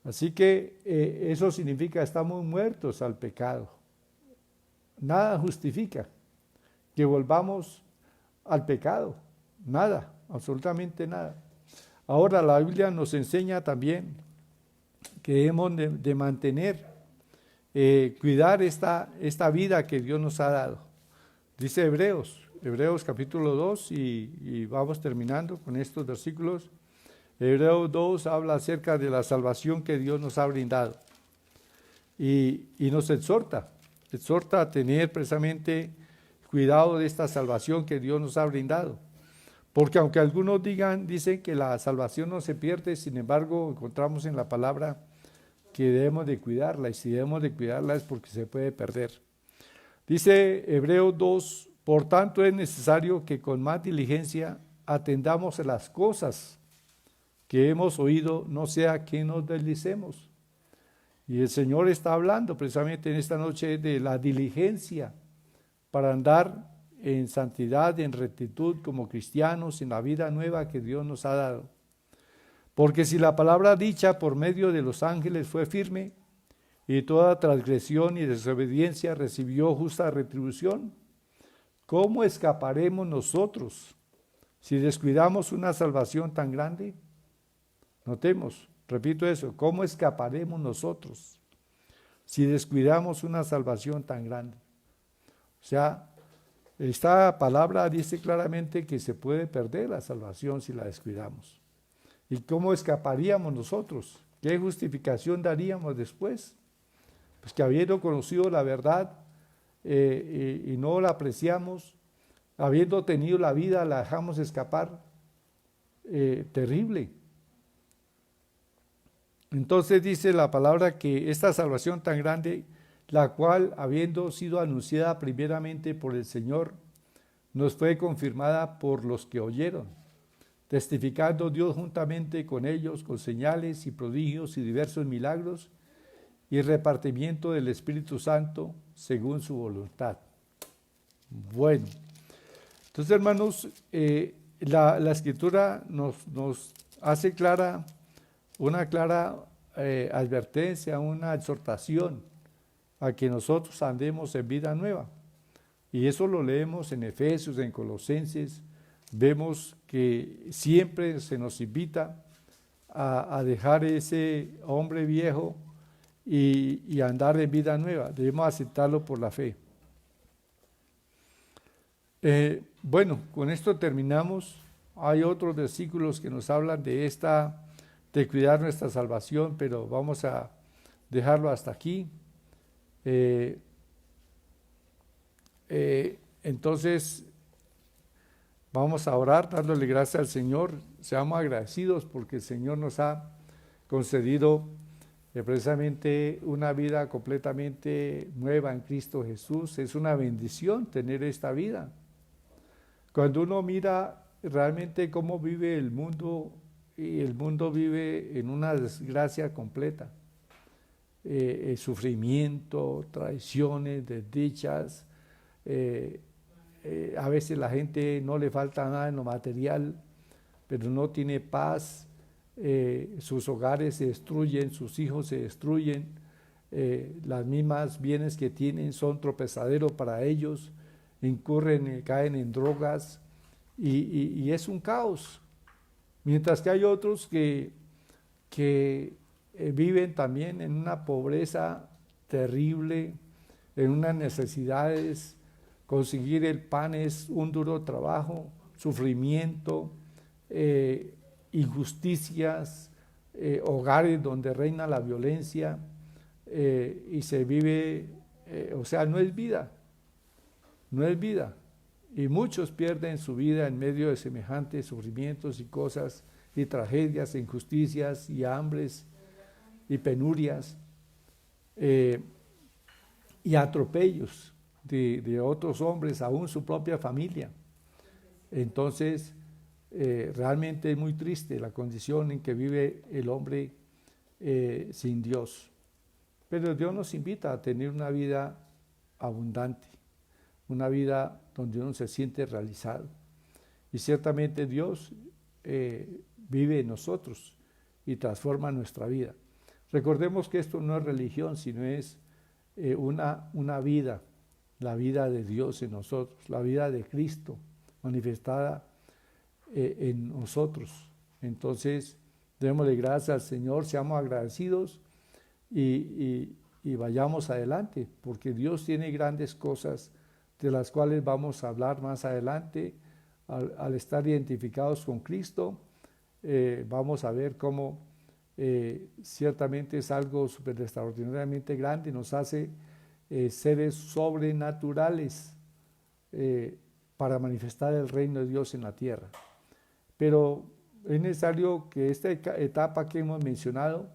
Así que eso significa estamos muertos al pecado. Nada justifica que volvamos al pecado. Nada, absolutamente nada. Ahora la Biblia nos enseña también que debemos de mantener, cuidar esta vida que Dios nos ha dado. Dice Hebreos capítulo 2, y vamos terminando con estos versículos. Hebreos 2 habla acerca de la salvación que Dios nos ha brindado y nos exhorta a tener precisamente cuidado de esta salvación que Dios nos ha brindado. Porque aunque algunos dicen que la salvación no se pierde, sin embargo encontramos en la palabra que debemos de cuidarla, y si debemos de cuidarla es porque se puede perder. Dice Hebreos 2, por tanto es necesario que con más diligencia atendamos a las cosas que hemos oído, no sea que nos deslicemos. Y el Señor está hablando precisamente en esta noche de la diligencia para andar en santidad, en rectitud como cristianos, en la vida nueva que Dios nos ha dado. Porque si la palabra dicha por medio de los ángeles fue firme, y toda transgresión y desobediencia recibió justa retribución, ¿cómo escaparemos nosotros si descuidamos una salvación tan grande? Notemos, repito eso, ¿cómo escaparemos nosotros si descuidamos una salvación tan grande? O sea, esta palabra dice claramente que se puede perder la salvación si la descuidamos. ¿Y cómo escaparíamos nosotros? ¿Qué justificación daríamos después? Pues que habiendo conocido la verdad y no la apreciamos, habiendo tenido la vida, la dejamos escapar. Terrible. Entonces dice la palabra que esta salvación tan grande, la cual habiendo sido anunciada primeramente por el Señor, nos fue confirmada por los que oyeron, testificando Dios juntamente con ellos con señales y prodigios y diversos milagros y repartimiento del Espíritu Santo según su voluntad. Bueno, entonces hermanos, la Escritura nos hace una clara advertencia, una exhortación a que nosotros andemos en vida nueva. Y eso lo leemos en Efesios, en Colosenses. Vemos que siempre se nos invita a dejar ese hombre viejo y andar en vida nueva. Debemos aceptarlo por la fe. Bueno, con esto terminamos. Hay otros versículos que nos hablan de cuidar nuestra salvación, pero vamos a dejarlo hasta aquí. Entonces, vamos a orar dándole gracias al Señor. Seamos agradecidos porque el Señor nos ha concedido precisamente una vida completamente nueva en Cristo Jesús. Es una bendición tener esta vida. Cuando uno mira realmente cómo vive el mundo, y el mundo vive en una desgracia completa, sufrimiento, traiciones, desdichas, a veces la gente no le falta nada en lo material, pero no tiene paz, sus hogares se destruyen, sus hijos se destruyen, las mismas bienes que tienen son tropezadero para ellos, incurren, caen en drogas y es un caos. Mientras que hay otros que viven también en una pobreza terrible, en unas necesidades. Conseguir el pan es un duro trabajo, sufrimiento, injusticias, hogares donde reina la violencia y se vive, o sea, no es vida, no es vida. Y muchos pierden su vida en medio de semejantes sufrimientos y cosas, y tragedias, injusticias, y hambres, y penurias, y atropellos de otros hombres, aún su propia familia. Entonces, realmente es muy triste la condición en que vive el hombre sin Dios. Pero Dios nos invita a tener una vida abundante, una vida donde uno se siente realizado. Y ciertamente Dios vive en nosotros y transforma nuestra vida. Recordemos que esto no es religión, sino es una vida, la vida de Dios en nosotros, la vida de Cristo manifestada en nosotros. Entonces, démosle gracias al Señor, seamos agradecidos y vayamos adelante, porque Dios tiene grandes cosas de las cuales vamos a hablar más adelante. Al estar identificados con Cristo, vamos a ver cómo ciertamente es algo súper extraordinariamente grande, nos hace seres sobrenaturales para manifestar el reino de Dios en la tierra. Pero es necesario que esta etapa que hemos mencionado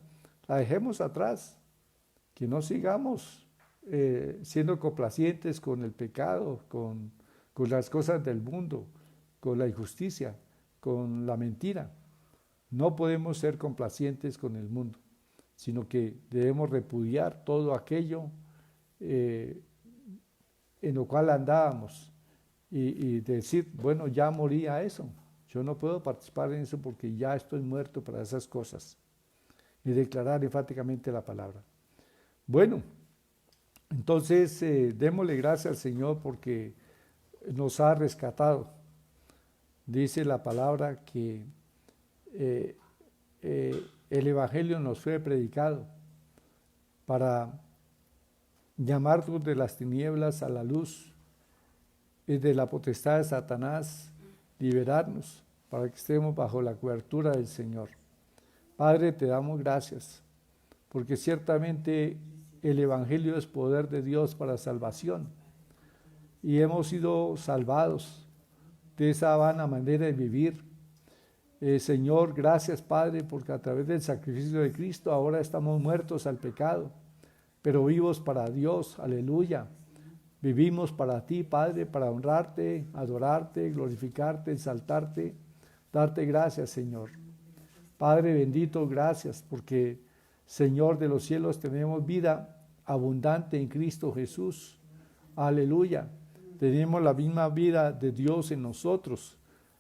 la dejemos atrás, que no sigamos siendo complacientes con el pecado, con las cosas del mundo, con la injusticia, con la mentira. No podemos ser complacientes con el mundo, sino que debemos repudiar todo aquello en lo cual andábamos y decir, bueno, ya morí a eso, yo no puedo participar en eso porque ya estoy muerto para esas cosas, y declarar enfáticamente la palabra. Bueno, entonces démosle gracias al Señor porque nos ha rescatado. Dice la palabra que el Evangelio nos fue predicado para llamarnos de las tinieblas a la luz y de la potestad de Satanás, liberarnos para que estemos bajo la cobertura del Señor. Padre, te damos gracias, porque ciertamente el Evangelio es poder de Dios para salvación y hemos sido salvados de esa vana manera de vivir. Señor, gracias Padre, porque a través del sacrificio de Cristo ahora estamos muertos al pecado, pero vivos para Dios, aleluya. Vivimos para ti, Padre, para honrarte, adorarte, glorificarte, exaltarte, darte gracias, Señor. Padre bendito, gracias, porque, Señor de los cielos, tenemos vida abundante en Cristo Jesús. Aleluya. Tenemos la misma vida de Dios en nosotros.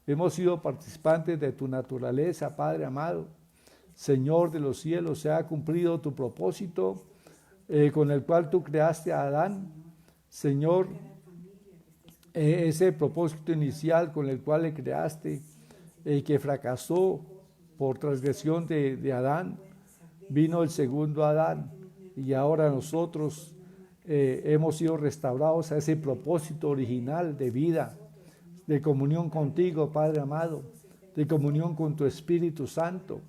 Hemos sido participantes de tu naturaleza, Padre amado. Señor de los cielos, se ha cumplido tu propósito con el cual tú creaste a Adán. Señor, ese propósito inicial con el cual le creaste, que fracasó por transgresión de Adán, vino el segundo Adán y ahora nosotros hemos sido restaurados a ese propósito original de vida, de comunión contigo, Padre amado, de comunión con tu Espíritu Santo,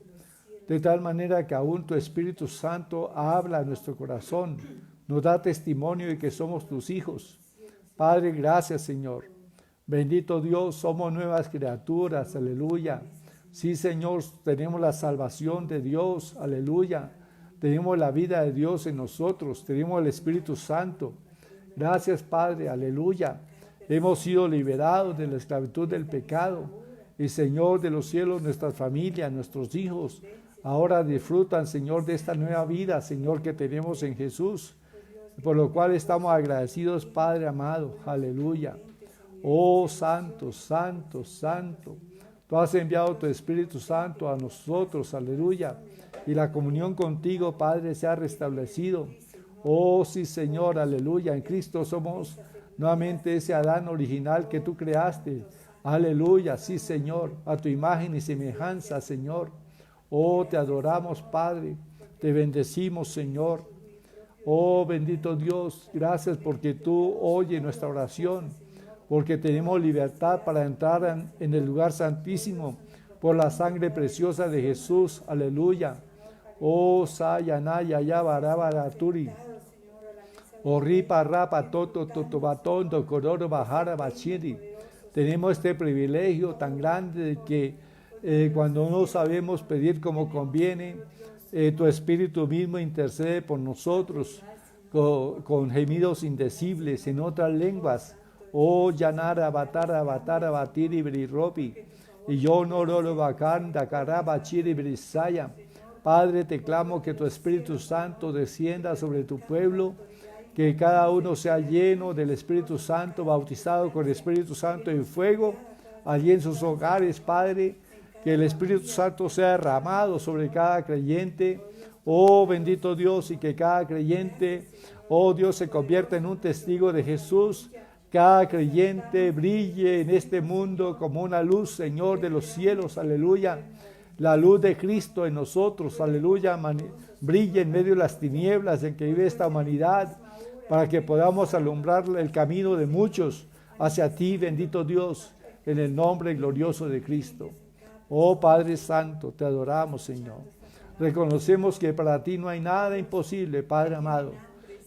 de tal manera que aún tu Espíritu Santo habla a nuestro corazón, nos da testimonio de que somos tus hijos. Padre, gracias, Señor. Bendito Dios, somos nuevas criaturas, aleluya. Sí, Señor, tenemos la salvación de Dios, aleluya. Tenemos la vida de Dios en nosotros, tenemos el Espíritu Santo. Gracias, Padre, aleluya. Hemos sido liberados de la esclavitud del pecado. Y, Señor de los cielos, nuestras familias, nuestros hijos, ahora disfrutan, Señor, de esta nueva vida, Señor, que tenemos en Jesús, por lo cual estamos agradecidos, Padre amado, aleluya. Oh, santo, santo, santo, tú has enviado tu Espíritu Santo a nosotros, aleluya, y la comunión contigo, Padre, se ha restablecido. Oh, sí, Señor, aleluya, en Cristo somos nuevamente ese Adán original que tú creaste, aleluya, sí, Señor, a tu imagen y semejanza, Señor. Oh, te adoramos, Padre, te bendecimos, Señor. Oh, bendito Dios, gracias porque tú oyes nuestra oración, porque tenemos libertad para entrar en el lugar santísimo por la sangre preciosa de Jesús, aleluya. Oh, sayanaya, ya barabaraturi. Oh, ripa, rapa, toto, totobatón, cororo, bajara, bachiri. Tenemos este privilegio tan grande de que cuando no sabemos pedir como conviene, tu Espíritu mismo intercede por nosotros con gemidos indecibles en otras lenguas. Oh, yanara, batara, batiri, biriropi. Y yo no lo bacán, dacaraba, chiri, brisaya. Padre, te clamo que tu Espíritu Santo descienda sobre tu pueblo, que cada uno sea lleno del Espíritu Santo, bautizado con el Espíritu Santo en fuego, allí en sus hogares, Padre, que el Espíritu Santo sea derramado sobre cada creyente. Oh bendito Dios, y que cada creyente, oh Dios, se convierta en un testigo de Jesús. Cada creyente brille en este mundo como una luz, Señor, de los cielos, aleluya. La luz de Cristo en nosotros, aleluya, brille en medio de las tinieblas en que vive esta humanidad, para que podamos alumbrar el camino de muchos hacia ti, bendito Dios, en el nombre glorioso de Cristo. Oh Padre Santo, te adoramos, Señor. Reconocemos que para ti no hay nada imposible, Padre amado.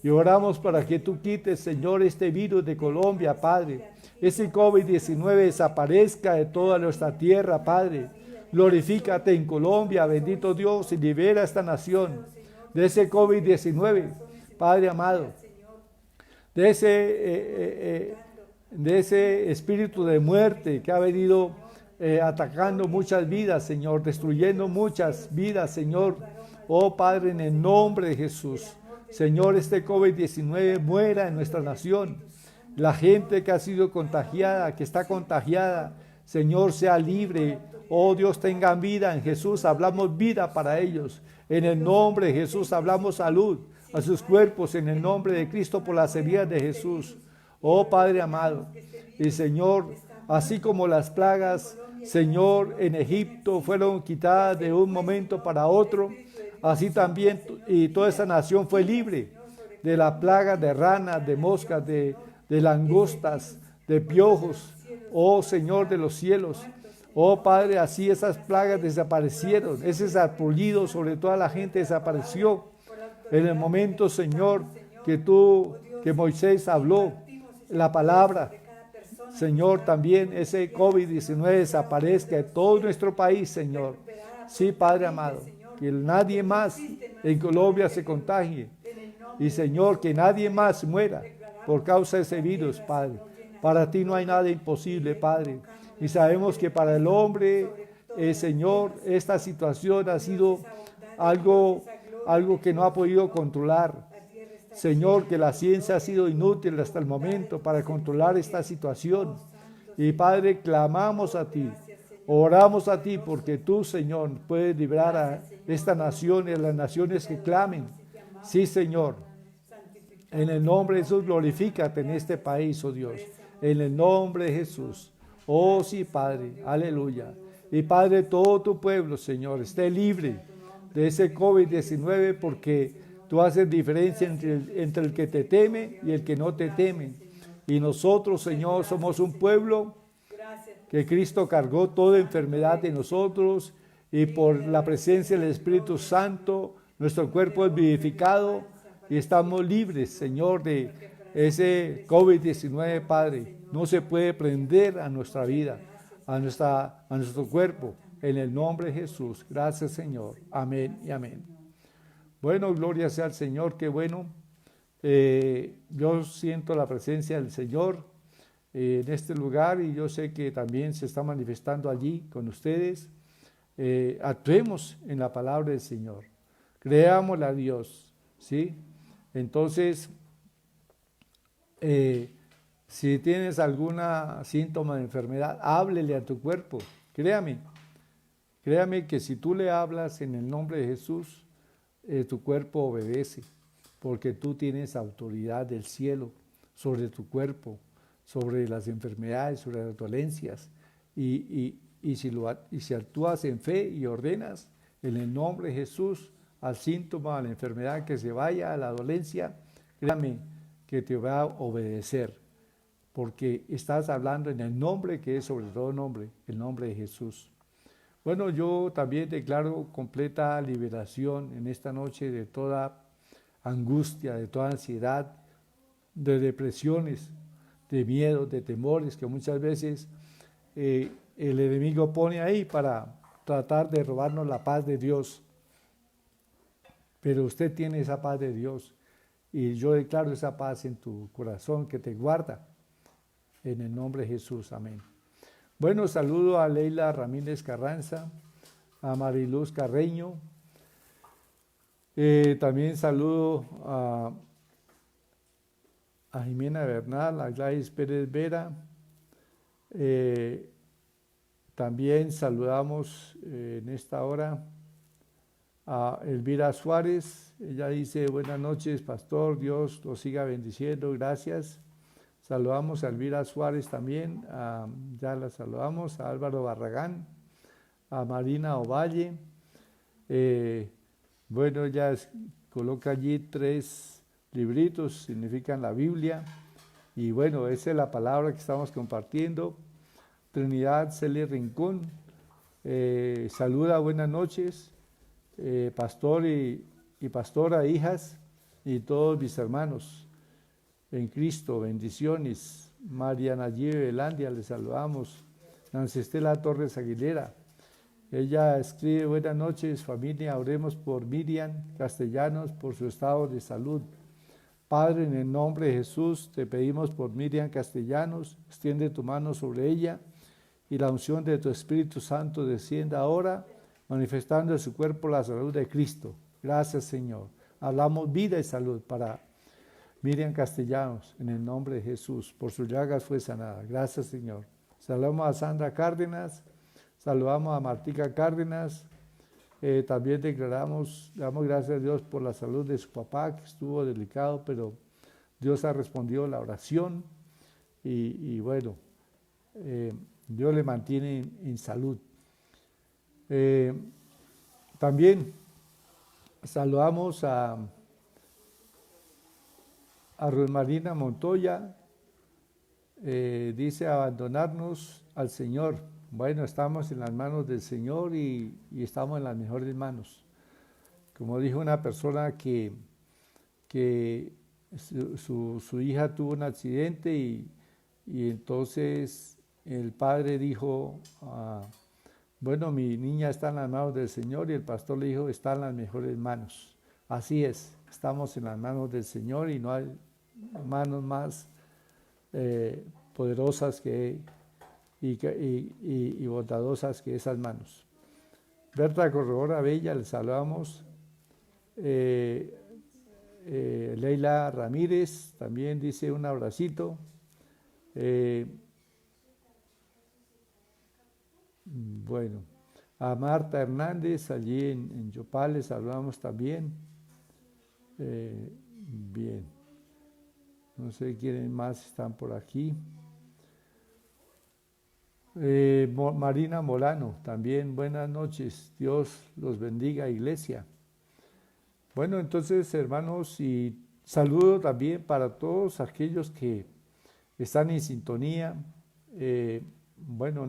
Y oramos para que tú quites, Señor, este virus de Colombia, Padre. Ese COVID-19 desaparezca de toda nuestra tierra, Padre. Glorifícate en Colombia, bendito Dios, y libera a esta nación de ese COVID-19, Padre amado. De ese espíritu de muerte que ha venido atacando muchas vidas, Señor, destruyendo muchas vidas, Señor. Oh Padre, en el nombre de Jesús, Señor, este COVID-19 muera en nuestra nación. La gente que ha sido contagiada, que está contagiada, Señor, sea libre. Oh Dios, tengan vida en Jesús. Hablamos vida para ellos. En el nombre de Jesús hablamos salud a sus cuerpos, en el nombre de Cristo, por las heridas de Jesús. Oh Padre amado. Y Señor, así como las plagas, Señor, en Egipto fueron quitadas de un momento para otro, así también y toda esa nación fue libre de la plaga de ranas, de moscas, de langostas, de piojos. Oh Señor de los cielos, oh Padre, así esas plagas desaparecieron, ese sarpullido sobre toda la gente desapareció. En el momento, Señor, que Moisés habló la palabra, Señor, también ese COVID-19 desaparezca de todo nuestro país, Señor. Sí, Padre amado, que nadie más en Colombia se contagie. Y Señor, que nadie más muera por causa de ese virus, Padre. Para ti no hay nada imposible, Padre. Y sabemos que para el hombre, Señor, esta situación ha sido algo que no ha podido controlar. Señor, que la ciencia ha sido inútil hasta el momento para controlar esta situación. Y Padre, clamamos a ti, oramos a ti, porque tú, Señor, puedes librar a esta nación y a las naciones que clamen. Sí, Señor. En el nombre de Jesús, glorifícate en este país, oh Dios. En el nombre de Jesús. Oh sí, Padre, aleluya. Y Padre, todo tu pueblo, Señor, esté libre de ese COVID-19, porque tú haces diferencia entre el que te teme y el que no te teme. Y nosotros, Señor, somos un pueblo que Cristo cargó toda enfermedad de nosotros, y por la presencia del Espíritu Santo, nuestro cuerpo es vivificado y estamos libres, Señor, de ese COVID-19, Padre. No se puede prender a nuestra vida, a nuestro cuerpo, en el nombre de Jesús. Gracias, Señor. Amén y amén. Bueno, gloria sea al Señor, qué bueno. Yo siento la presencia del Señor en este lugar, y yo sé que también se está manifestando allí con ustedes. Actuemos en la palabra del Señor, creámosle a Dios, ¿sí? Entonces, si tienes alguna síntoma de enfermedad, háblele a tu cuerpo. Créame que si tú le hablas en el nombre de Jesús, tu cuerpo obedece, porque tú tienes autoridad del cielo sobre tu cuerpo, sobre las enfermedades, sobre las dolencias. Y si actúas en fe y ordenas en el nombre de Jesús al síntoma, a la enfermedad, que se vaya, a la dolencia, créame que te va a obedecer, porque estás hablando en el nombre que es sobre todo nombre, el nombre de Jesús. Bueno, yo también declaro completa liberación en esta noche de toda angustia, de toda ansiedad, de depresiones, de miedos, de temores que muchas veces el enemigo pone ahí para tratar de robarnos la paz de Dios. Pero usted tiene esa paz de Dios, y yo declaro esa paz en tu corazón que te guarda, en el nombre de Jesús. Amén. Bueno, saludo a Leila Ramírez Carranza, a Mariluz Carreño, también saludo a Jimena Bernal, a Gladys Pérez Vera, También saludamos en esta hora a Elvira Suárez. Ella dice: buenas noches, pastor, Dios los siga bendiciendo, gracias. Saludamos a Elvira Suárez también, ya la saludamos, a Álvaro Barragán, a Marina Ovalle. Bueno, ella coloca allí 3 libritos, significan la Biblia, y bueno, esa es la palabra que estamos compartiendo. Trinidad Cele Rincón, saluda, buenas noches, pastor y pastora, hijas, y todos mis hermanos en Cristo, bendiciones. María Nayib Velandia, le saludamos. Nancy Estela Torres Aguilera, ella escribe: buenas noches familia, oremos por Miriam Castellanos, por su estado de salud. Padre, en el nombre de Jesús, te pedimos por Miriam Castellanos, extiende tu mano sobre ella y la unción de tu Espíritu Santo descienda ahora, manifestando en su cuerpo la salud de Cristo. Gracias, Señor. Hablamos vida y salud para Miriam Castellanos, en el nombre de Jesús. Por sus llagas fue sanada. Gracias, Señor. Saludamos a Sandra Cárdenas, saludamos a Martica Cárdenas. También damos gracias a Dios por la salud de su papá, que estuvo delicado, pero Dios ha respondido la oración y bueno, Dios le mantiene en salud. También saludamos a Rosmarina Montoya, dice: abandonarnos al Señor. Bueno, estamos en las manos del Señor y estamos en las mejores manos. Como dijo una persona que su hija tuvo un accidente y entonces el padre dijo: bueno, mi niña está en las manos del Señor, y el pastor le dijo: está en las mejores manos. Así es, estamos en las manos del Señor y no hay manos más poderosas y bondadosas que esas manos. Berta Corredora Bella, le saludamos. Leila Ramírez también dice: un abracito. Bueno, a Marta Hernández allí en Yopal le saludamos también. Bien, no sé quiénes más están por aquí. Marina Molano también, buenas noches, Dios los bendiga, iglesia. Bueno, entonces, hermanos, y saludo también para todos aquellos que están en sintonía. Bueno,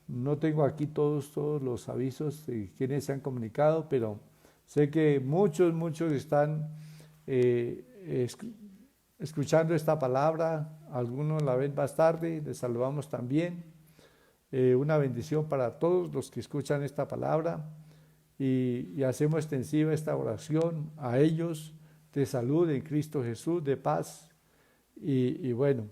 no tengo aquí todos los avisos de quienes se han comunicado, pero sé que muchos están escuchando esta palabra. Algunos la ven más tarde, les saludamos también. Una bendición para todos los que escuchan esta palabra y hacemos extensiva esta oración a ellos de salud en Cristo Jesús, de paz. Y bueno,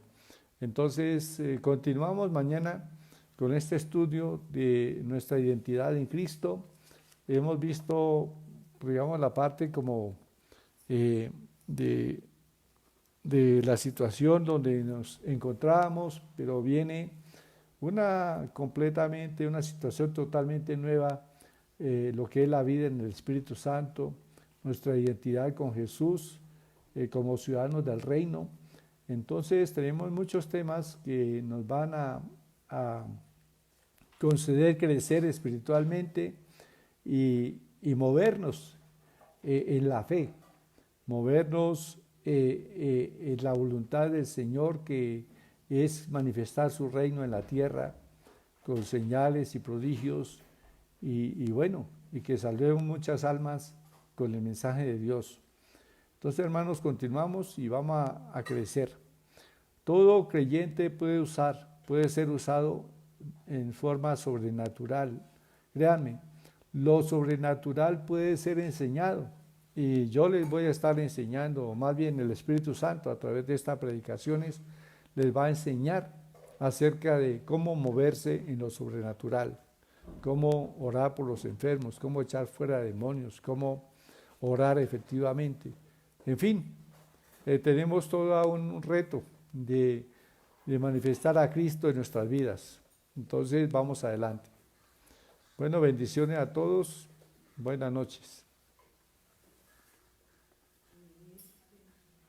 entonces continuamos mañana con este estudio de nuestra identidad en Cristo. Hemos visto, digamos, la parte como de la situación donde nos encontramos, pero viene una situación totalmente nueva, lo que es la vida en el Espíritu Santo, nuestra identidad con Jesús como ciudadanos del reino. Entonces tenemos muchos temas que nos van a conceder crecer espiritualmente y movernos en la fe, movernos en la voluntad del Señor, que es manifestar su reino en la tierra con señales y prodigios y bueno, y que salvemos muchas almas con el mensaje de Dios. Entonces, hermanos, continuamos y vamos a crecer. Todo creyente puede ser usado en forma sobrenatural. Créanme, lo sobrenatural puede ser enseñado y yo les voy a estar enseñando, o más bien el Espíritu Santo a través de estas predicaciones les va a enseñar acerca de cómo moverse en lo sobrenatural, cómo orar por los enfermos, cómo echar fuera demonios, cómo orar efectivamente. En fin, tenemos todo un reto de manifestar a Cristo en nuestras vidas. Entonces vamos adelante. Bueno, bendiciones a todos. Buenas noches.